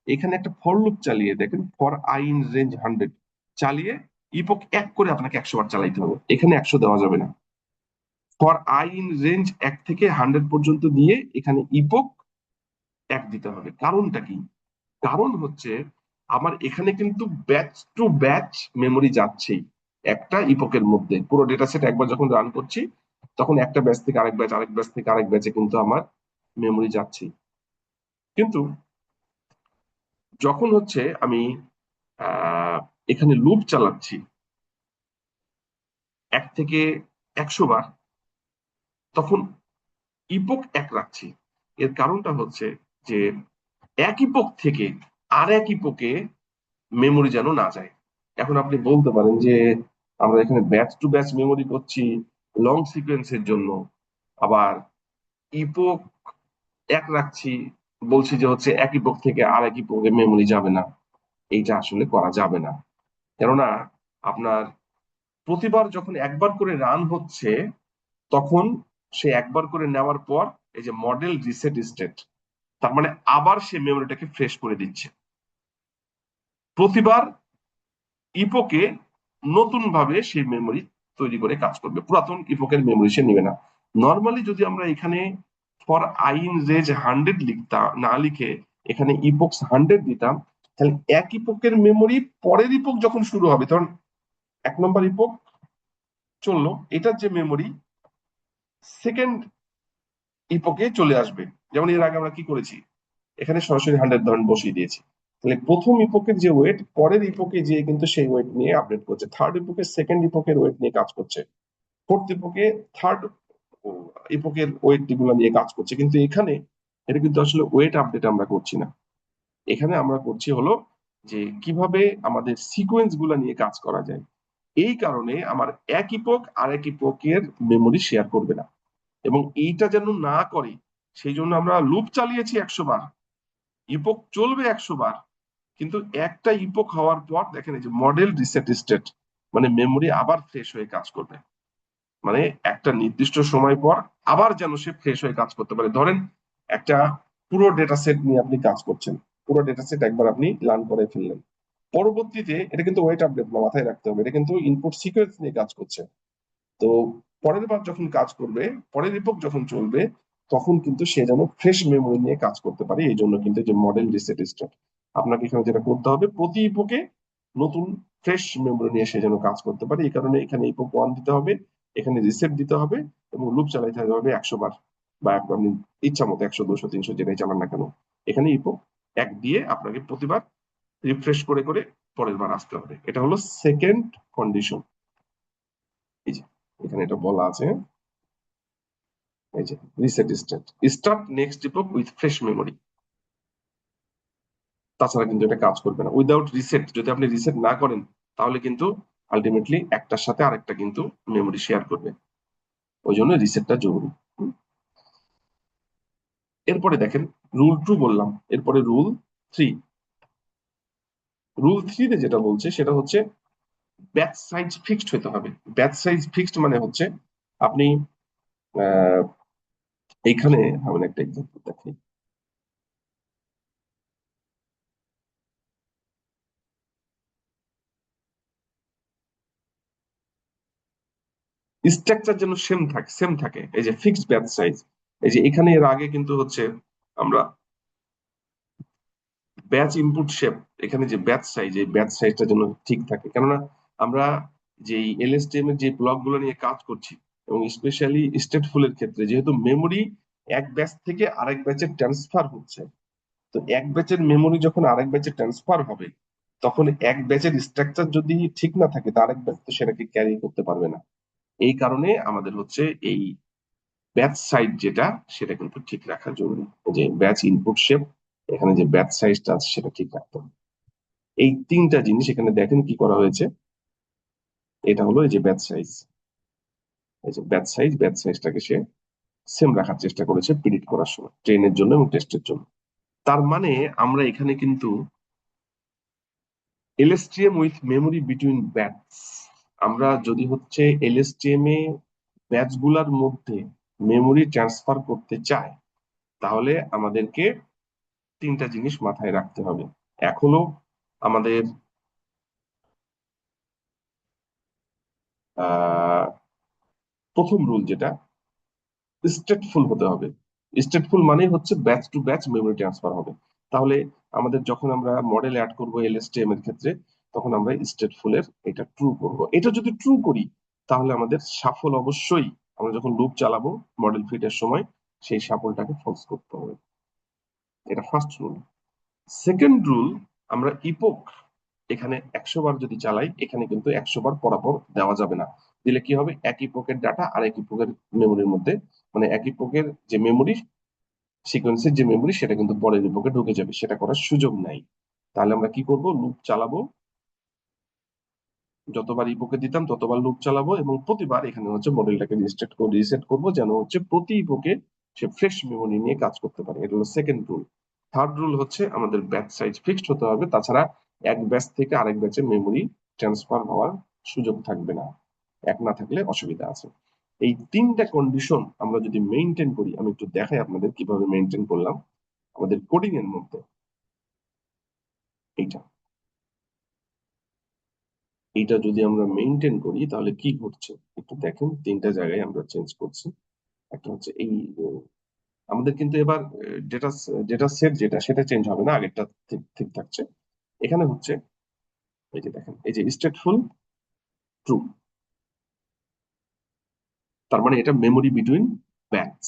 এখানে একটা ফর লুপ চালিয়ে দেখেন, ফর আই ইন রেঞ্জ 100 চালিয়ে ইপোক 1 করে আপনাকে 100 বার চালাইতে হবে, এখানে 100 দেওয়া যাবে না। ফর আই ইন রেঞ্জ 1 থেকে 100 পর্যন্ত দিয়ে এখানে ইপোক 1 দিতে হবে। কারণটা কি? কারণ হচ্ছে আমার এখানে কিন্তু ব্যাচ টু ব্যাচ মেমোরি যাচ্ছেই একটা ইপোকের মধ্যে। পুরো ডেটা সেট একবার যখন রান করছি, তখন একটা ব্যাচ থেকে আরেক ব্যাচ, আরেক ব্যাচ থেকে আরেক ব্যাচে কিন্তু আমার মেমোরি যাচ্ছেই। কিন্তু যখন হচ্ছে আমি আহ এখানে লুপ চালাচ্ছি 1 থেকে 100 বার, তখন ইপোক 1 রাখছি। এর কারণটা হচ্ছে যে এক ইপোক থেকে আর এক ইপোকে মেমোরি যেন না যায়। এখন আপনি বলতে পারেন যে আমরা এখানে ব্যাচ টু ব্যাচ মেমোরি করছি লং সিকোয়েন্সের জন্য, আবার ইপোক 1 রাখছি, বলছি যে হচ্ছে এক ইপোক থেকে আর এক ইপোকে মেমোরি যাবে না। এইটা আসলে করা যাবে না। কেননা আপনার প্রতিবার যখন একবার করে রান হচ্ছে, তখন সে একবার করে নেওয়ার পর এই যে মডেল রিসেট স্টেট, তার মানে আবার সে মেমোরিটাকে ফ্রেশ করে দিচ্ছে। প্রতিবার ইপোকে নতুন ভাবে সেই মেমোরি তৈরি করে কাজ করবে, পুরাতন ইপোকের মেমোরি সে নিবে না। নর্মালি যদি আমরা এখানে ফর আই ইন রেঞ্জ 100 লিখতাম, না লিখে এখানে ইপোক্স 100 দিতাম, তাহলে এক ইপোকের মেমোরি পরের ইপোক যখন শুরু হবে, তখন 1 নম্বর ইপোক চললো, এটার যে মেমোরি সেকেন্ড ইপোকে চলে আসবে। যেমন এর আগে আমরা কি করেছি, এখানে সরাসরি 100 ধরেন বসিয়ে দিয়েছি, তাহলে প্রথম ইপোকের যে ওয়েট পরের ইপোকে যে কিন্তু সেই ওয়েট নিয়ে আপডেট করছে, থার্ড ইপোকে সেকেন্ড ইপোকের ওয়েট নিয়ে কাজ করছে, ফোর্থ ইপোকে থার্ড ইপোকের ওয়েট গুলো নিয়ে কাজ করছে। কিন্তু এখানে এটা কিন্তু আসলে ওয়েট আপডেট আমরা করছি না, এখানে আমরা করছি হলো যে কিভাবে আমাদের সিকোয়েন্স গুলা নিয়ে কাজ করা যায়। এই কারণে আমার এক ইপোক আর এক ইপোকের মেমোরি শেয়ার করবে না, এবং এইটা যেন না করে সেই জন্য আমরা লুপ চালিয়েছি 100 বার, ইপোক চলবে 100 বার, কিন্তু একটা ইপোক হওয়ার পর দেখেন এই যে মডেল রিসেট স্টেট, মানে মেমোরি আবার ফ্রেশ হয়ে কাজ করবে। মানে একটা নির্দিষ্ট সময় পর আবার যেন সে ফ্রেশ হয়ে কাজ করতে পারে। ধরেন একটা পুরো ডেটা সেট নিয়ে আপনি কাজ করছেন, পুরো ডেটা সেট একবার আপনি লার্ন করে ফেললেন, পরবর্তীতে এটা কিন্তু ওয়েট আপডেট না, মাথায় রাখতে হবে, এটা কিন্তু ইনপুট সিকোয়েন্স নিয়ে কাজ করছে। তো পরের বার যখন কাজ করবে, পরের ইপোক যখন চলবে, তখন কিন্তু সে যেন ফ্রেশ মেমোরি নিয়ে কাজ করতে পারে। এই জন্য কিন্তু যে মডেল রিসেট স্টেট, আপনাকে এখানে যেটা করতে হবে, প্রতি ইপোকে নতুন ফ্রেশ মেমোরি নিয়ে সে যেন কাজ করতে পারে। এই কারণে এখানে ইপোক 1 দিতে হবে, এখানে রিসেট দিতে হবে, এবং লুপ চালাইতে হবে 100 বার, বা আপনি ইচ্ছা মতো 100, 200, 300 যেটাই চালান না কেন, এখানে ইপোক 1 দিয়ে আপনাকে প্রতিবার রিফ্রেশ করে করে পরের বার আসতে হবে। এটা হলো সেকেন্ড কন্ডিশন। এই যে এখানে এটা বলা আছে, এই যে reset state, start next ইপোক with fresh memory, তাছাড়া কিন্তু এটা কাজ করবে না। উইদাউট রিসেট, যদি আপনি রিসেট না করেন, তাহলে কিন্তু আলটিমেটলি একটার সাথে আরেকটা কিন্তু মেমোরি শেয়ার করবে, ওই জন্য রিসেটটা জরুরি। এরপরে দেখেন রুল 2 বললাম, এরপরে রুল 3। রুল 3 যেটা বলছে সেটা হচ্ছে ব্যাচ সাইজ ফিক্সড হতে হবে। ব্যাচ সাইজ ফিক্সড মানে হচ্ছে আপনি আহ এইখানে আমি একটা এক্সাম্পল দেখাই। স্ট্রাকচার যেন সেম থাকে, এই যে ফিক্সড ব্যাচ সাইজ। এই যে এখানে এর আগে কিন্তু হচ্ছে আমরা ব্যাচ ইনপুট শেপ, এখানে যে ব্যাচ সাইজ, এই ব্যাচ সাইজটা যেন ঠিক থাকে, কেননা আমরা যে এলএসটিএম এর যে ব্লক গুলো নিয়ে কাজ করছি, এবং স্পেশালি স্টেটফুল এর ক্ষেত্রে যেহেতু মেমোরি এক ব্যাচ থেকে আরেক ব্যাচে ট্রান্সফার হচ্ছে, তো এক ব্যাচের মেমোরি যখন আরেক ব্যাচে ট্রান্সফার হবে, তখন এক ব্যাচের স্ট্রাকচার যদি ঠিক না থাকে, তা আরেক ব্যাচ তো সেটাকে ক্যারি করতে পারবে না। এই কারণে আমাদের হচ্ছে এই ব্যাচ সাইজ যেটা, সেটা কিন্তু ঠিক রাখা জরুরি। যে ব্যাচ ইনপুট শেপ, এখানে যে ব্যাচ সাইজটা আছে সেটা ঠিক রাখতে হবে। এই তিনটা জিনিস এখানে দেখেন কি করা হয়েছে। এটা হলো এই যে ব্যাচ সাইজ, এই যে ব্যাচ সাইজটাকে সে সেম রাখার চেষ্টা করেছে প্রিডিক্ট করার সময়, ট্রেনের জন্য এবং টেস্টের জন্য। তার মানে আমরা এখানে কিন্তু এলএসটিএম উইথ মেমোরি বিটুইন ব্যাচ, আমরা যদি হচ্ছে এলএসটিএম এ ব্যাচ গুলার মধ্যে মেমোরি ট্রান্সফার করতে চাই, তাহলে আমাদেরকে তিনটা জিনিস মাথায় রাখতে হবে। এক হলো আমাদের আহ প্রথম রুল যেটা, স্টেটফুল হতে হবে। স্টেটফুল মানে হচ্ছে batch to batch memory transfer হবে। তাহলে আমাদের যখন আমরা মডেল অ্যাড করবো এলএসটিএম এর ক্ষেত্রে, তখন আমরা স্টেটফুল এর এটা ট্রু করব। এটা যদি ট্রু করি, তাহলে আমাদের সাফল অবশ্যই, আমরা যখন লুপ চালাবো মডেল ফিটের সময়, সেই সাফলটাকে ফলস করতে হবে। এটা ফার্স্ট রুল। সেকেন্ড রুল, আমরা ইপোক এখানে 100 বার যদি চালাই, এখানে কিন্তু 100 বার পরাপর দেওয়া যাবে না। দিলে কি হবে, এক ইপোকের ডাটা আর এক ইপোকের মেমোরির মধ্যে, মানে এক ইপোকের যে মেমোরি, সিকোয়েন্সের যে মেমোরি, সেটা কিন্তু পরের ইপোকে ঢুকে যাবে, সেটা করার সুযোগ নাই। তাহলে আমরা কি করব, লুপ চালাবো, যতবার ইপোকে দিতাম ততবার লুপ চালাবো, এবং প্রতিবার এখানে হচ্ছে মডেলটাকে রিসেট করবো, যেন হচ্ছে প্রতি ইপোকে সে ফ্রেশ মেমোরি নিয়ে কাজ করতে পারে। এটা হলো সেকেন্ড রুল। থার্ড রুল হচ্ছে আমাদের ব্যাচ সাইজ ফিক্সড হতে হবে, তাছাড়া এক ব্যাচ থেকে আরেক ব্যাচে মেমোরি ট্রান্সফার হওয়ার সুযোগ থাকবে না, এক না থাকলে অসুবিধা আছে। এই তিনটা কন্ডিশন আমরা যদি মেনটেন করি, আমি একটু দেখাই আপনাদের কিভাবে মেনটেন করলাম আমাদের কোডিং এর মধ্যে। এইটা এইটা যদি আমরা মেনটেন করি, তাহলে কি ঘটছে একটু দেখেন। তিনটা জায়গায় আমরা চেঞ্জ করছি। একটা হচ্ছে এই আমাদের কিন্তু এবার ডেটা ডেটা সেট যেটা, সেটা চেঞ্জ হবে না, আগেরটা ঠিক ঠিক থাকছে। এখানে হচ্ছে এই যে দেখেন, এই যে স্টেটফুল ট্রু, তার মানে এটা মেমোরি বিটুইন ব্যাচ।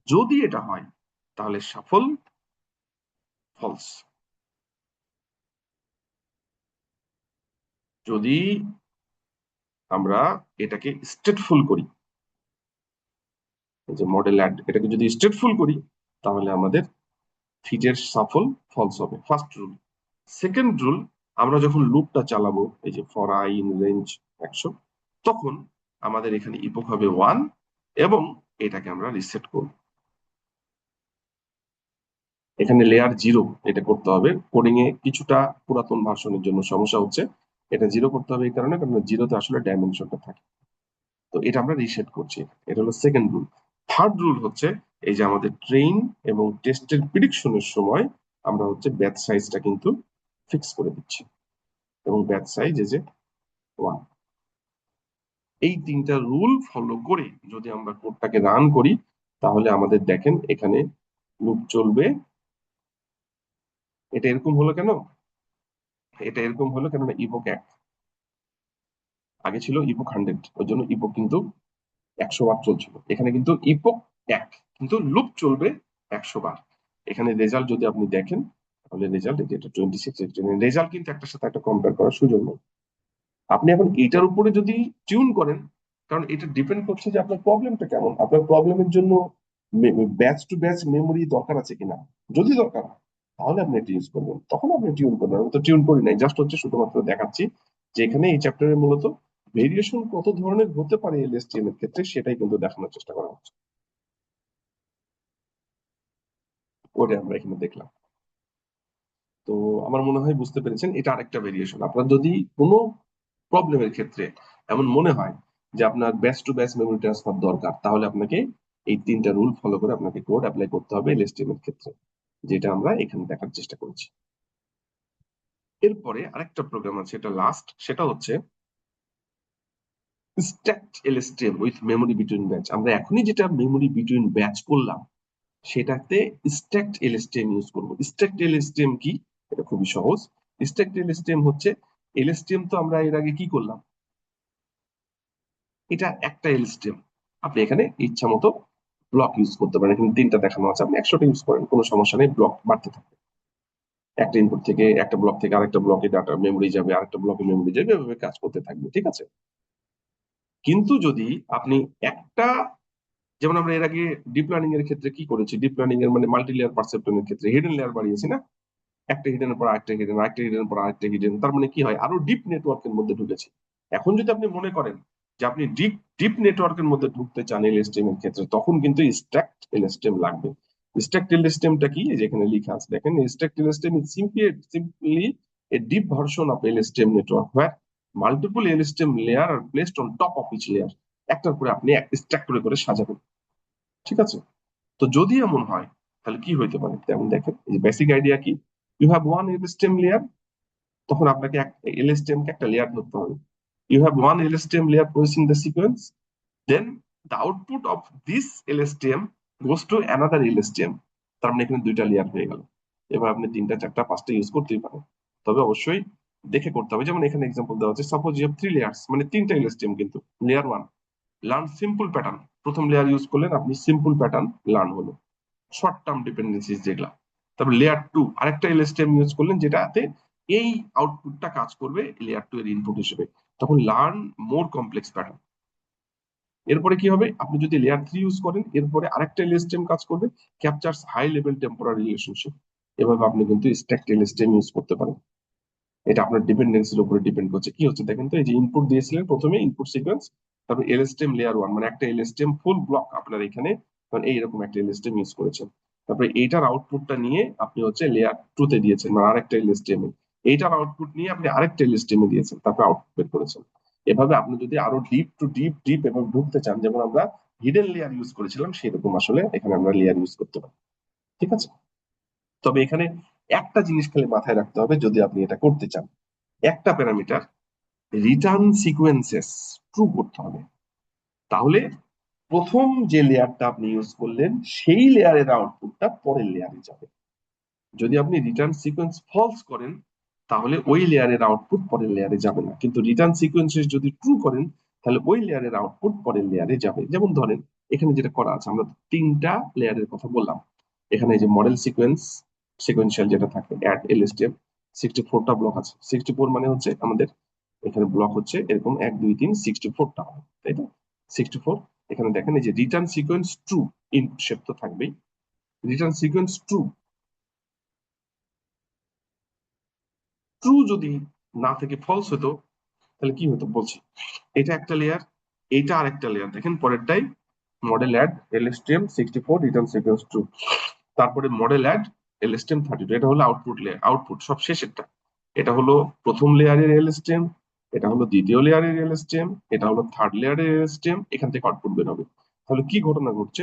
যদি এটা হয়, তাহলে সফল ফলস। যদি আমরা এটাকে স্টেটফুল করি, এই যে মডেল অ্যাড, এটাকে যদি স্টেটফুল করি, তাহলে আমাদের ফিটের সফল ফলস হবে, ফার্স্ট রুল। সেকেন্ড রুল, আমরা যখন লুপটা চালাবো, এই যে ফর আই ইন রেঞ্জ 100, তখন আমাদের এখানে ইপোক হবে 1, এবং এটাকে আমরা রিসেট করব। এখানে লেয়ার 0 এটা করতে হবে, কোডিং এ কিছুটা পুরাতন ভার্সনের জন্য সমস্যা হচ্ছে। এটা 0 করতে হবে এই কারণে, কারণ 0-তে আসলে ডাইমেনশনটা থাকে। তো এটা আমরা রিসেট করছি। এটা হলো সেকেন্ড রুল। থার্ড রুল হচ্ছে, এই যে আমাদের ট্রেন এবং টেস্টের প্রিডিকশনের সময় আমরা হচ্ছে ব্যাচ সাইজটা কিন্তু ফিক্স করে দিচ্ছি, এবং ব্যাচ সাইজ এই যে 1। এই তিনটা রুল ফলো করে যদি আমরা কোডটাকে রান করি, তাহলে আমাদের দেখেন এখানে লুপ চলবে। এটা এরকম হলো কেন, এটা এরকম হলো কেননা ইপোক 1, আগে ছিল ইপোক 100, ওই জন্য ইপোক কিন্তু 100 বার চলছিল। এখানে কিন্তু ইপোক 1, কিন্তু লুপ চলবে 100 বার। এখানে রেজাল্ট যদি আপনি দেখেন, তাহলে রেজাল্ট এটা 26, রেজাল্ট কিন্তু একটার সাথে একটা কম্পেয়ার করার সুযোগ নেই। আপনি এখন এটার উপরে যদি টিউন করেন, কারণ এটা ডিপেন্ড করছে যে আপনার প্রবলেমটা কেমন, আপনার প্রবলেমের জন্য ব্যাচ টু ব্যাচ মেমোরি দরকার আছে কিনা। যদি দরকার হয়, তাহলে আপনি এটা ইউজ করবেন, তখন আপনি টিউন করবেন। আমি তো টিউন করি নাই, জাস্ট হচ্ছে শুধুমাত্র দেখাচ্ছি যে এখানে এই চ্যাপ্টারে মূলত ভেরিয়েশন কত ধরনের হতে পারে এলএসটিএম এর ক্ষেত্রে, সেটাই কিন্তু দেখানোর চেষ্টা করা হচ্ছে। ওটা আমরা এখানে দেখলাম। তো আমার মনে হয় বুঝতে পেরেছেন, এটা আরেকটা ভেরিয়েশন। আপনার যদি কোনো প্রবলেমের ক্ষেত্রে এমন মনে হয় যে আপনার batch to batch memory transfer দরকার, তাহলে আপনাকে এই তিনটা রুল ফলো করে আপনাকে কোড অ্যাপ্লাই করতে হবে এলএসটিএম এর ক্ষেত্রে, যেটা আমরা এখানে দেখার চেষ্টা করছি। এরপরে আরেকটা প্রোগ্রাম আছে, এটা লাস্ট, সেটা হচ্ছে স্ট্যাকড এলএসটিএম উইথ মেমোরি বিটুইন ব্যাচ। আমরা এখনই যেটা মেমোরি বিটুইন ব্যাচ করলাম, সেটাতে স্ট্যাকড এলএসটিএম ইউজ করব। স্ট্যাকড এলএসটিএম কি, এটা খুবই সহজ। স্ট্যাকড এলএসটিএম হচ্ছে, এলএসটিএম তো আমরা এর আগে কি করলাম, এটা একটা এলএসটিএম, আপনি এখানে ইচ্ছা মতো ব্লক ইউজ করতে পারেন। এখানে তিনটা দেখানো আছে, আপনি 100টা ইউজ করেন, কোনো সমস্যা নেই, ব্লক বাড়তে থাকবে। একটা ইনপুট থেকে, একটা ব্লক থেকে আরেকটা ব্লকে ডাটা মেমোরি যাবে, আরেকটা ব্লকে মেমোরি যাবে, এভাবে কাজ করতে থাকবে, ঠিক আছে। কিন্তু যদি আপনি একটা, যেমন আমরা এর আগে ডিপ লার্নিং এর ক্ষেত্রে কি করেছি, ডিপ লার্নিং এর মানে মাল্টি লেয়ার পারসেপট্রনের ক্ষেত্রে হিডেন লেয়ার বাড়িয়েছি না। একটা হিডেনের পর আরেকটা হিডেন, আরেকটা হিডেনের পর আরেকটা হিডেন, তার মানে কি হয়, আরো ডিপ নেটওয়ার্কের মধ্যে ঢুকেছে। এখন যদি আপনি মনে করেন যে আপনি ডিপ ডিপ নেটওয়ার্কের মধ্যে ঢুকতে চান এলএসটিএম এর ক্ষেত্রে, তখন কিন্তু স্ট্যাকড এলএসটিএম লাগবে। স্ট্যাকড এলএসটিএমটা কি, যেখানে লেখা আছে দেখেন, স্ট্যাকড এলএসটিএম is simply a deep version of LSTM network where multiple LSTM layer are placed on top of each layer. একটার পরে আপনি স্ট্যাক করে করে সাজাবেন। ঠিক আছে? তো যদি এমন হয় তাহলে কি হইতে পারে, তেমন দেখেন এই যে বেসিক আইডিয়া কি, you have one LSTM layer, তখন আপনাকে এলএসটিএম কে একটা লেয়ার ধরতে হবে। You have one LSTM layer processing the sequence, then the output of this LSTM goes to another LSTM. তার মানে এখানে দুইটা লেয়ার হয়ে গেল। এবার আপনি তিনটা চারটা পাঁচটা ইউজ করতেই পারেন, তবে অবশ্যই দেখে করতে হবে। যেমন এখানে এক্সাম্পল দেওয়া আছে, suppose you have three layers, মানে তিনটা এলএসটিএম, কিন্তু layer one learn simple pattern, প্রথম লেয়ার ইউজ করলেন আপনি, সিম্পল প্যাটার্ন লার্ন হলো, শর্ট টার্ম ডিপেন্ডেন্সিস যেগুলা। তারপর লেয়ার টু আরেকটা এলএসটিএম ইউজ করলেন যেটাতে এই আউটপুটটা কাজ করবে লেয়ার টু এর ইনপুট হিসেবে, তখন লার্ন মোর কমপ্লেক্স প্যাটার্ন। এরপরে কি হবে, আপনি যদি লেয়ার থ্রি ইউজ করেন, এরপরে আরেকটা এলএসটিএম কাজ করবে, captures high level temporary relationship. এভাবে আপনি কিন্তু স্ট্যাকড এলএসটিএম ইউজ করতে পারেন। এটা আপনার ডিপেন্ডেন্সির উপরে ডিপেন্ড করছে। কি হচ্ছে দেখেন তো, এই যে ইনপুট দিয়েছিলেন প্রথমে ইনপুট সিকোয়েন্স, তারপর এলএসটিএম লেয়ার ওয়ান, মানে একটা এলএসটিএম ফুল ব্লক আপনার এখানে, মানে এইরকম একটা এলএসটিএম ইউজ করেছেন। তারপরে এইটার আউটপুটটা নিয়ে আপনি হচ্ছে লেয়ার টু তে দিয়েছেন, মানে আরেকটা এলএসটিএম এ, এইটার আউটপুট নিয়ে আপনি আরেকটা এলএসটিএম এ দিয়েছেন, তারপর আউটপুট বের করেছেন। এভাবে আপনি যদি আরো ডিপ টু ডিপ ডিপ এবং ঢুকতে চান, যেমন আমরা হিডেন লেয়ার ইউজ করেছিলাম, সেরকম আসলে এখানে আমরা লেয়ার ইউজ করতে পারি। ঠিক আছে? তবে এখানে একটা জিনিস খালি মাথায় রাখতে হবে যদি আপনি এটা করতে চান, একটা প্যারামিটার রিটার্ন সিকোয়েন্সেস ট্রু করতে হবে। তাহলে প্রথম যে লেয়ারটা আপনি ইউজ করলেন সেই লেয়ারের আউটপুটটা পরের লেয়ারে যাবে। যদি আপনি রিটার্ন সিকোয়েন্স ফলস করেন, তাহলে ওই লেয়ারের আউটপুট পরের লেয়ারে যাবে না। কিন্তু রিটার্ন সিকোয়েন্সেস যদি ট্রু করেন, তাহলে ওই লেয়ারের আউটপুট পরের লেয়ারে যাবে। যেমন ধরেন এখানে যেটা করা আছে, আমরা তিনটা লেয়ারের কথা বললাম। এখানে যে মডেল সিকোয়েন্স, সিকোয়েন্সিয়াল যেটা থাকে অ্যাড এলএসটিএম, 64টা ব্লক আছে। 64 মানে হচ্ছে আমাদের এখানে ব্লক হচ্ছে এরকম 1 2 3, 64টা হবে, তাই তো? 64। এখানে দেখেন এই যে return sequence true, input shape তো থাকবেই, রিটার্ন সিকোয়েন্স ট্রু, ট্রু যদি না থেকে ফলস হতো তাহলে কি হতো বলছি। এটা একটা লেয়ার, এটা আরেকটা লেয়ার, দেখেন পরেরটাই model add LSTM 64 return sequence true, তারপরে মডেল অ্যাড এলএসটিএম 32, এটা হলো আউটপুট লেয়ার, আউটপুট সব শেষেরটা। এটা হলো প্রথম লেয়ারের এলএসটিএম, এটা হলো দ্বিতীয় লেয়ারের এলএসটিএম, এটা হলো থার্ড লেয়ারের এলএসটিএম, এখান থেকে আউটপুট বের হবে। তাহলে কি ঘটনা ঘটছে,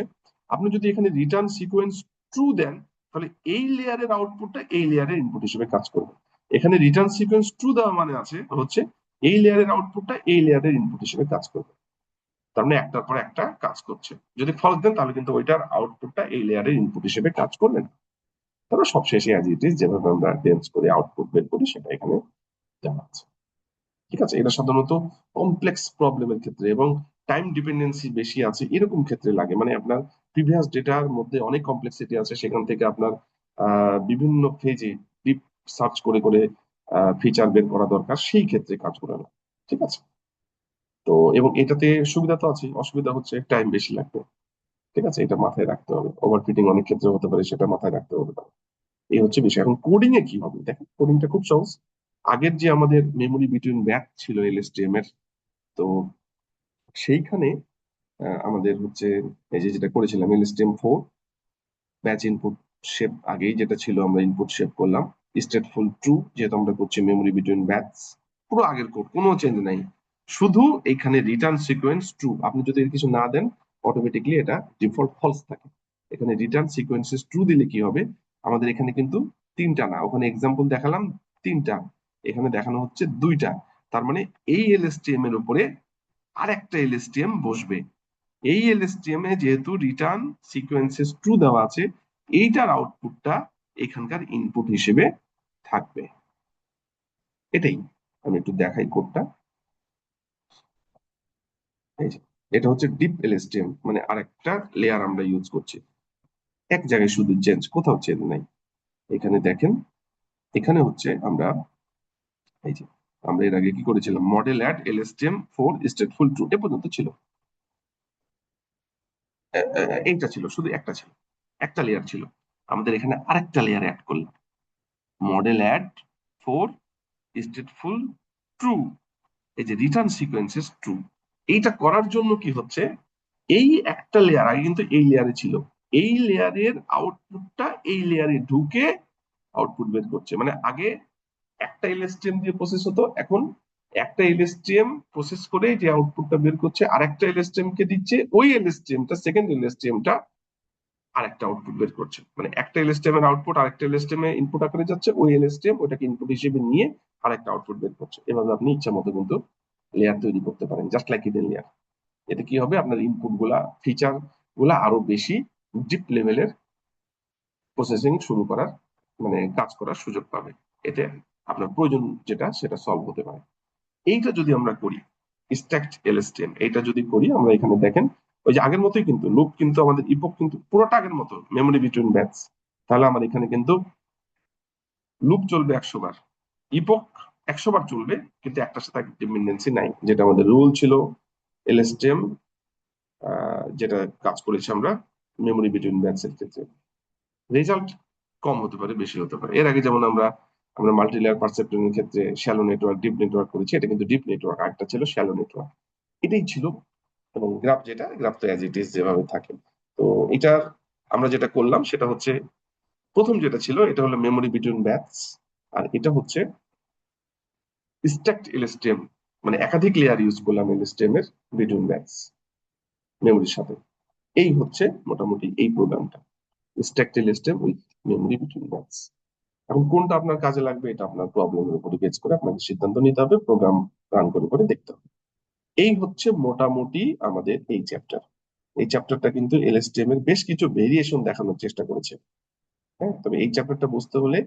আপনি যদি এখানে রিটার্ন সিকোয়েন্স ট্রু দেন, তাহলে এই লেয়ারের আউটপুটটা এই লেয়ারের ইনপুট হিসেবে কাজ করবে। এখানে রিটার্ন সিকোয়েন্স ট্রু দেওয়া মানে আছে হচ্ছে এই লেয়ারের আউটপুটটা এই লেয়ারের ইনপুট হিসেবে কাজ করবে। তার মানে একটার পর একটা কাজ করছে। যদি ফলস দেন তাহলে কিন্তু ওইটার আউটপুটটা এই লেয়ারের ইনপুট হিসেবে কাজ করবে না। তারপর সবশেষে অ্যাজ ইট ইজ যেভাবে আমরা টেন্স করে আউটপুট বের করি সেটা এখানে দেওয়া আছে। ঠিক আছে? এটা সাধারণত কমপ্লেক্স প্রবলেমের ক্ষেত্রে এবং টাইম ডিপেন্ডেন্সি বেশি আছে এরকম ক্ষেত্রে লাগে, মানে আপনার প্রিভিয়াস ডেটার মধ্যে অনেক কমপ্লেক্সিটি আছে, সেখান থেকে আপনার বিভিন্ন ফেজে ডিপ সার্চ করে করে ফিচার বের করা দরকার, সেই ক্ষেত্রে কাজ করে না। ঠিক আছে? তো এবং এটাতে সুবিধা তো আছে, অসুবিধা হচ্ছে টাইম বেশি লাগবে। ঠিক আছে? এটা মাথায় রাখতে হবে, ওভারফিটিং অনেক ক্ষেত্রে হতে পারে, সেটা মাথায় রাখতে হবে। এই হচ্ছে বিষয়। এখন কোডিং এ কি হবে দেখেন, কোডিংটা খুব সহজ। আগের যে আমাদের মেমোরি বিটুইন ব্যাক ছিল এলএসটিএম এর, তো সেইখানে আমাদের হচ্ছে এই যে যেটা করেছিলাম এলএসটিএম 4 ব্যাচ ইনপুট শেপ, আগেই যেটা ছিল আমরা ইনপুট শেপ করলাম স্টেটফুল ট্রু, যেহেতু আমরা করছি মেমোরি বিটুইন ব্যাচ, পুরো আগের কোড, কোনো চেঞ্জ নাই। শুধু এখানে রিটার্ন সিকোয়েন্স ট্রু, আপনি যদি এর কিছু না দেন অটোমেটিকলি এটা ডিফল্ট ফলস থাকে। এখানে রিটার্ন সিকোয়েন্সেস ট্রু দিলে কি হবে, আমাদের এখানে কিন্তু তিনটা না, ওখানে এক্সাম্পল দেখালাম তিনটা, এখানে দেখানো হচ্ছে দুইটা। তার মানে এই এলএসটিএম এর উপরে আরেকটা এলএসটিএম বসবে। এই এলএসটিএম এ যেহেতু রিটার্ন সিকোয়েন্সেস ট্রু দেওয়া আছে, এইটার আউটপুটটা এখানকার ইনপুট হিসেবে থাকবে। এটাই, আমি একটু দেখাই কোডটা। এই যে এটা হচ্ছে ডিপ এলএসটিএম, মানে আরেকটা লেয়ার আমরা ইউজ করছি, এক জায়গায় শুধু চেঞ্জ, কোথাও চেঞ্জ নাই। এখানে দেখেন, এখানে হচ্ছে আমরা এই যে আমরা এর আগে কি করেছিলাম, মডেল অ্যাড এলএসটিএম 4 স্টেটফুল ট্রু এ পর্যন্ত ছিল। এইটা ছিল, শুধু একটা ছিল, একটা লেয়ার ছিল। আমাদের এখানে আরেকটা লেয়ার অ্যাড করলাম, model add for stateful true, এই যে রিটার্ন সিকোয়েন্সেস ট্রু, এইটা করার জন্য কি হচ্ছে, এই একটা লেয়ার আগে কিন্তু এই লেয়ারে ছিল, এই লেয়ারের আউটপুটটা এই লেয়ারে ঢুকে আউটপুট বের করছে। মানে আগে একটা এলএসটিএম দিয়ে প্রসেস হতো, এখন একটা এলএসটিএম প্রসেস করে যে আউটপুটটা বের করছে আর একটা এলএসটিএম কে দিচ্ছে, ওই এলএসটিএমটা সেকেন্ড এলএসটিএমটা আর একটা আউটপুট বের করছে। মানে একটা এলএসটিএম এর আউটপুট আর একটা এলএসটিএম এ ইনপুট আকারে যাচ্ছে, ওই এলএসটিএম ওটাকে ইনপুট হিসেবে নিয়ে আর একটা আউটপুট বের করছে। এভাবে আপনি ইচ্ছা মতো কিন্তু লেয়ার তৈরি করতে পারেন, জাস্ট লাইক ইডেন লেয়ার। এতে কি হবে, আপনার ইনপুট গুলা, ফিচার গুলা আরো বেশি ডিপ লেভেলের প্রসেসিং শুরু করার, মানে কাজ করার সুযোগ পাবে। এতে আপনার প্রয়োজন যেটা সেটা সলভ হতে পারে। এইটা যদি আমরা করি, স্ট্যাকড এলএসটিএম, এইটা যদি করি আমরা, এখানে দেখেন ওই যে আগের মতোই কিন্তু লুপ, কিন্তু আমাদের ইপক কিন্তু পুরোটা আগের মতো, মেমোরি বিটুইন ব্যাটস। তাহলে আমার এখানে কিন্তু লুপ চলবে 100 বার, ইপক 100 বার চলবে, কিন্তু একটার সাথে একটা ডিপেন্ডেন্সি নাই, যেটা আমাদের রুল ছিল এলএসটিএম, যেটা কাজ করেছি আমরা মেমোরি বিটুইন ব্যাটস এর ক্ষেত্রে। রেজাল্ট কম হতে পারে, বেশি হতে পারে। এর আগে যেমন আমরা আমরা মাল্টি লেয়ার পারসেপ্ট্রনের ক্ষেত্রে শ্যালো নেটওয়ার্ক, ডিপ নেটওয়ার্ক করেছি, এটা কিন্তু ডিপ নেটওয়ার্ক, আরেকটা ছিল শ্যালো নেটওয়ার্ক, এটাই ছিল। এবং গ্রাফ, যেটা গ্রাফ তো অ্যাজ ইট ইজ যেভাবে থাকে। তো এটার আমরা যেটা করলাম সেটা হচ্ছে, প্রথম যেটা ছিল এটা হলো মেমোরি বিটুইন ব্যাটস, আর এটা হচ্ছে স্ট্যাকড এলএসটিএম, মানে একাধিক লেয়ার ইউজ করলাম এলএসটিএম এর বিটুইন ব্যাটস মেমোরির সাথে। এই হচ্ছে মোটামুটি এই প্রোগ্রামটা, স্ট্যাকড এলএসটিএম উইথ মেমোরি বিটুইন ব্যাটস। এখন কোনটা আপনার কাজে লাগবে এটা আপনার প্রবলেমের উপরে বেস করে আপনাকে সিদ্ধান্ত নিতে হবে, প্রোগ্রাম রান করে করে দেখতে হবে। এই হচ্ছে মোটামুটি আমাদের এই চ্যাপ্টার। এই চ্যাপ্টারটা কিন্তু এলএসটিএম এর বেশ কিছু ভেরিয়েশন দেখানোর চেষ্টা করেছে। হ্যাঁ, তবে এই চ্যাপ্টারটা বুঝতে হলে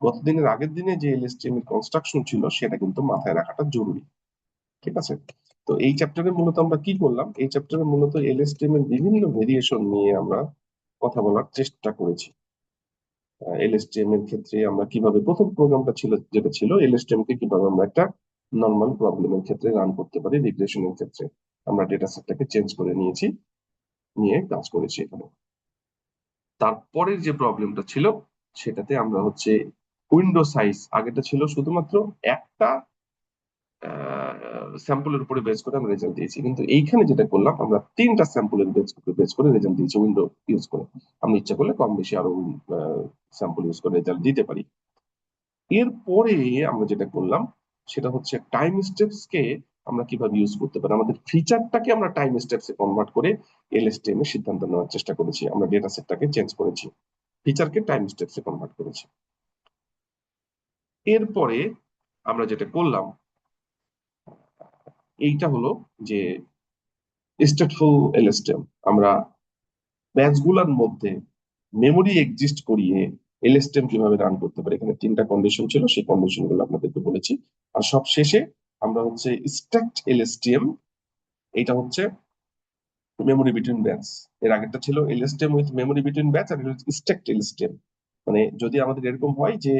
গতদিনের আগের দিনে যে এলএসটিএম এর কনস্ট্রাকশন ছিল সেটা কিন্তু মাথায় রাখাটা জরুরি। ঠিক আছে? তো এই চ্যাপ্টারে মূলত আমরা কি করলাম, এই চ্যাপ্টারে মূলত এলএসটিএম এর বিভিন্ন ভেরিয়েশন নিয়ে আমরা কথা বলার চেষ্টা করেছি। এলএসটিএম এর ক্ষেত্রে আমরা কিভাবে, প্রথম প্রোগ্রামটা ছিল যেটা ছিল এলএসটিএম কে কিভাবে আমরা একটা নর্মাল প্রবলেমের ক্ষেত্রে রান করতে পারি, রিগ্রেশনের ক্ষেত্রে আমরা ডেটা সেটটাকে চেঞ্জ করে নিয়েছি, নিয়ে কাজ করেছি এখানে। তারপরের যে প্রবলেমটা ছিল সেটাতে আমরা হচ্ছে উইন্ডো সাইজ, আগেটা ছিল শুধুমাত্র একটা স্যাম্পলের উপরে বেস করে আমরা রেজাল্ট দিয়েছি, কিন্তু এইখানে যেটা করলাম আমরা তিনটা স্যাম্পলের বেস করে রেজাল্ট দিয়েছি উইন্ডো ইউজ করে। আমরা ইচ্ছা করলে কম বেশি আরো স্যাম্পল ইউজ করে রেজাল্ট দিতে পারি। এরপরে আমরা যেটা করলাম সেটা হচ্ছে টাইম স্টেপস কে আমরা কিভাবে ইউজ করতে পারি, আমাদের ফিচারটাকে আমরা টাইম স্টেপসে কনভার্ট করে এলএসটিএম এর সিদ্ধান্ত নেওয়ার চেষ্টা করেছি। আমরা ডেটা সেটটাকে চেঞ্জ করেছি, ফিচারকে টাইম স্টেপসে কনভার্ট করেছি। এরপরে আমরা যেটা করলাম এইটা হলো যে স্টেটফুল এলএসটিএম, আমরা ব্যাচগুলোর মধ্যে মেমোরি এক্সিস্ট করিয়ে এলএসটিএম কিভাবে রান করতে পারি। এখানে তিনটা কন্ডিশন ছিল, সেই কন্ডিশন গুলো আপনাদেরকে বলেছি। আর সব শেষে আমরা হচ্ছে স্ট্যাকড এলএসটিএম, এটা হচ্ছে মেমোরি বিটুইন ব্যাচ। এর আগেরটা ছিল এলএসটিএম উইথ মেমোরি বিটুইন ব্যাচ, আর স্ট্যাকড এলএসটিএম। মানে যদি আমাদের এরকম হয় যে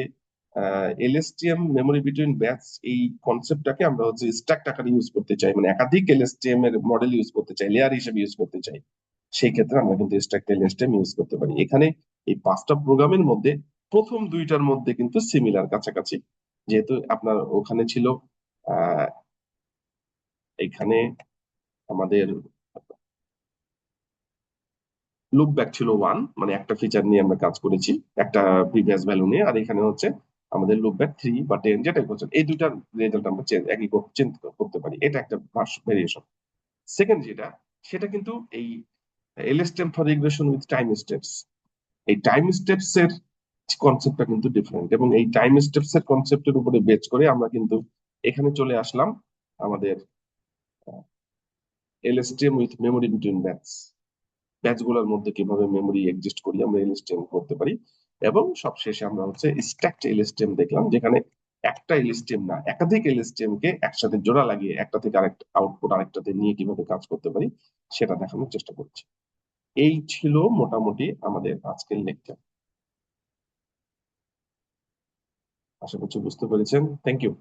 এলএসটিএম মেমোরি বিটুইন ব্যাচ, এই কনসেপ্টটাকে আমরা হচ্ছে স্ট্যাকড আকারে ইউজ করতে চাই, মানে একাধিক এলএসটিএম এর মডেল ইউজ করতে চাই, লেয়ার হিসেবে ইউজ করতে চাই, সেই ক্ষেত্রে আমরা কিন্তু স্ট্যাকড এলএসটিএম ইউজ করতে পারি। এখানে এই পাঁচটা প্রোগ্রামের মধ্যে প্রথম দুইটার মধ্যে কিন্তু সিমিলার, কাছাকাছি। যেহেতু আপনার ওখানে ছিল আহ এখানে আমাদের লুপ ব্যাক ছিল 1, মানে একটা ফিচার নিয়ে আমরা কাজ করেছি, একটা প্রিভিয়াস ভ্যালু নিয়ে। আর এখানে হচ্ছে আমাদের লুপ ব্যাক 3 বা 10, যেটাই করছেন, এই দুইটার রেজাল্ট আমরা একই চেঞ্জ করতে পারি। এটা একটা ভেরিয়েশন। সেকেন্ড যেটা, সেটা কিন্তু এই LSTM for regression with time steps, এই টাইম স্টেপস এর কনসেপ্টটা কিন্তু ডিফারেন্ট, এবং এই টাইম স্টেপস এর কনসেপ্টের উপরে বেচ করে আমরা কিন্তু এখানে চলে আসলাম আমাদের এলএসটিএম উইথ মেমোরি বিটুইন ব্যাচ, ব্যাচগুলোর মধ্যে কিভাবে মেমোরি এক্সিস্ট করি আমরা এলএসটিএম করতে পারি। এবং সবশেষে আমরা হচ্ছে স্ট্যাকড এলএসটিএম দেখলাম, যেখানে একটা এলএসটিএম না, একাধিক এলএসটিএম কে একসাথে জোড়া লাগিয়ে একটা থেকে আরেকটা আউটপুট আরেকটাতে নিয়ে কিভাবে কাজ করতে পারি সেটা দেখানোর চেষ্টা করছি। এই ছিল মোটামুটি আমাদের আজকের লেকচার। আশা করছি বুঝতে পেরেছেন। Thank you.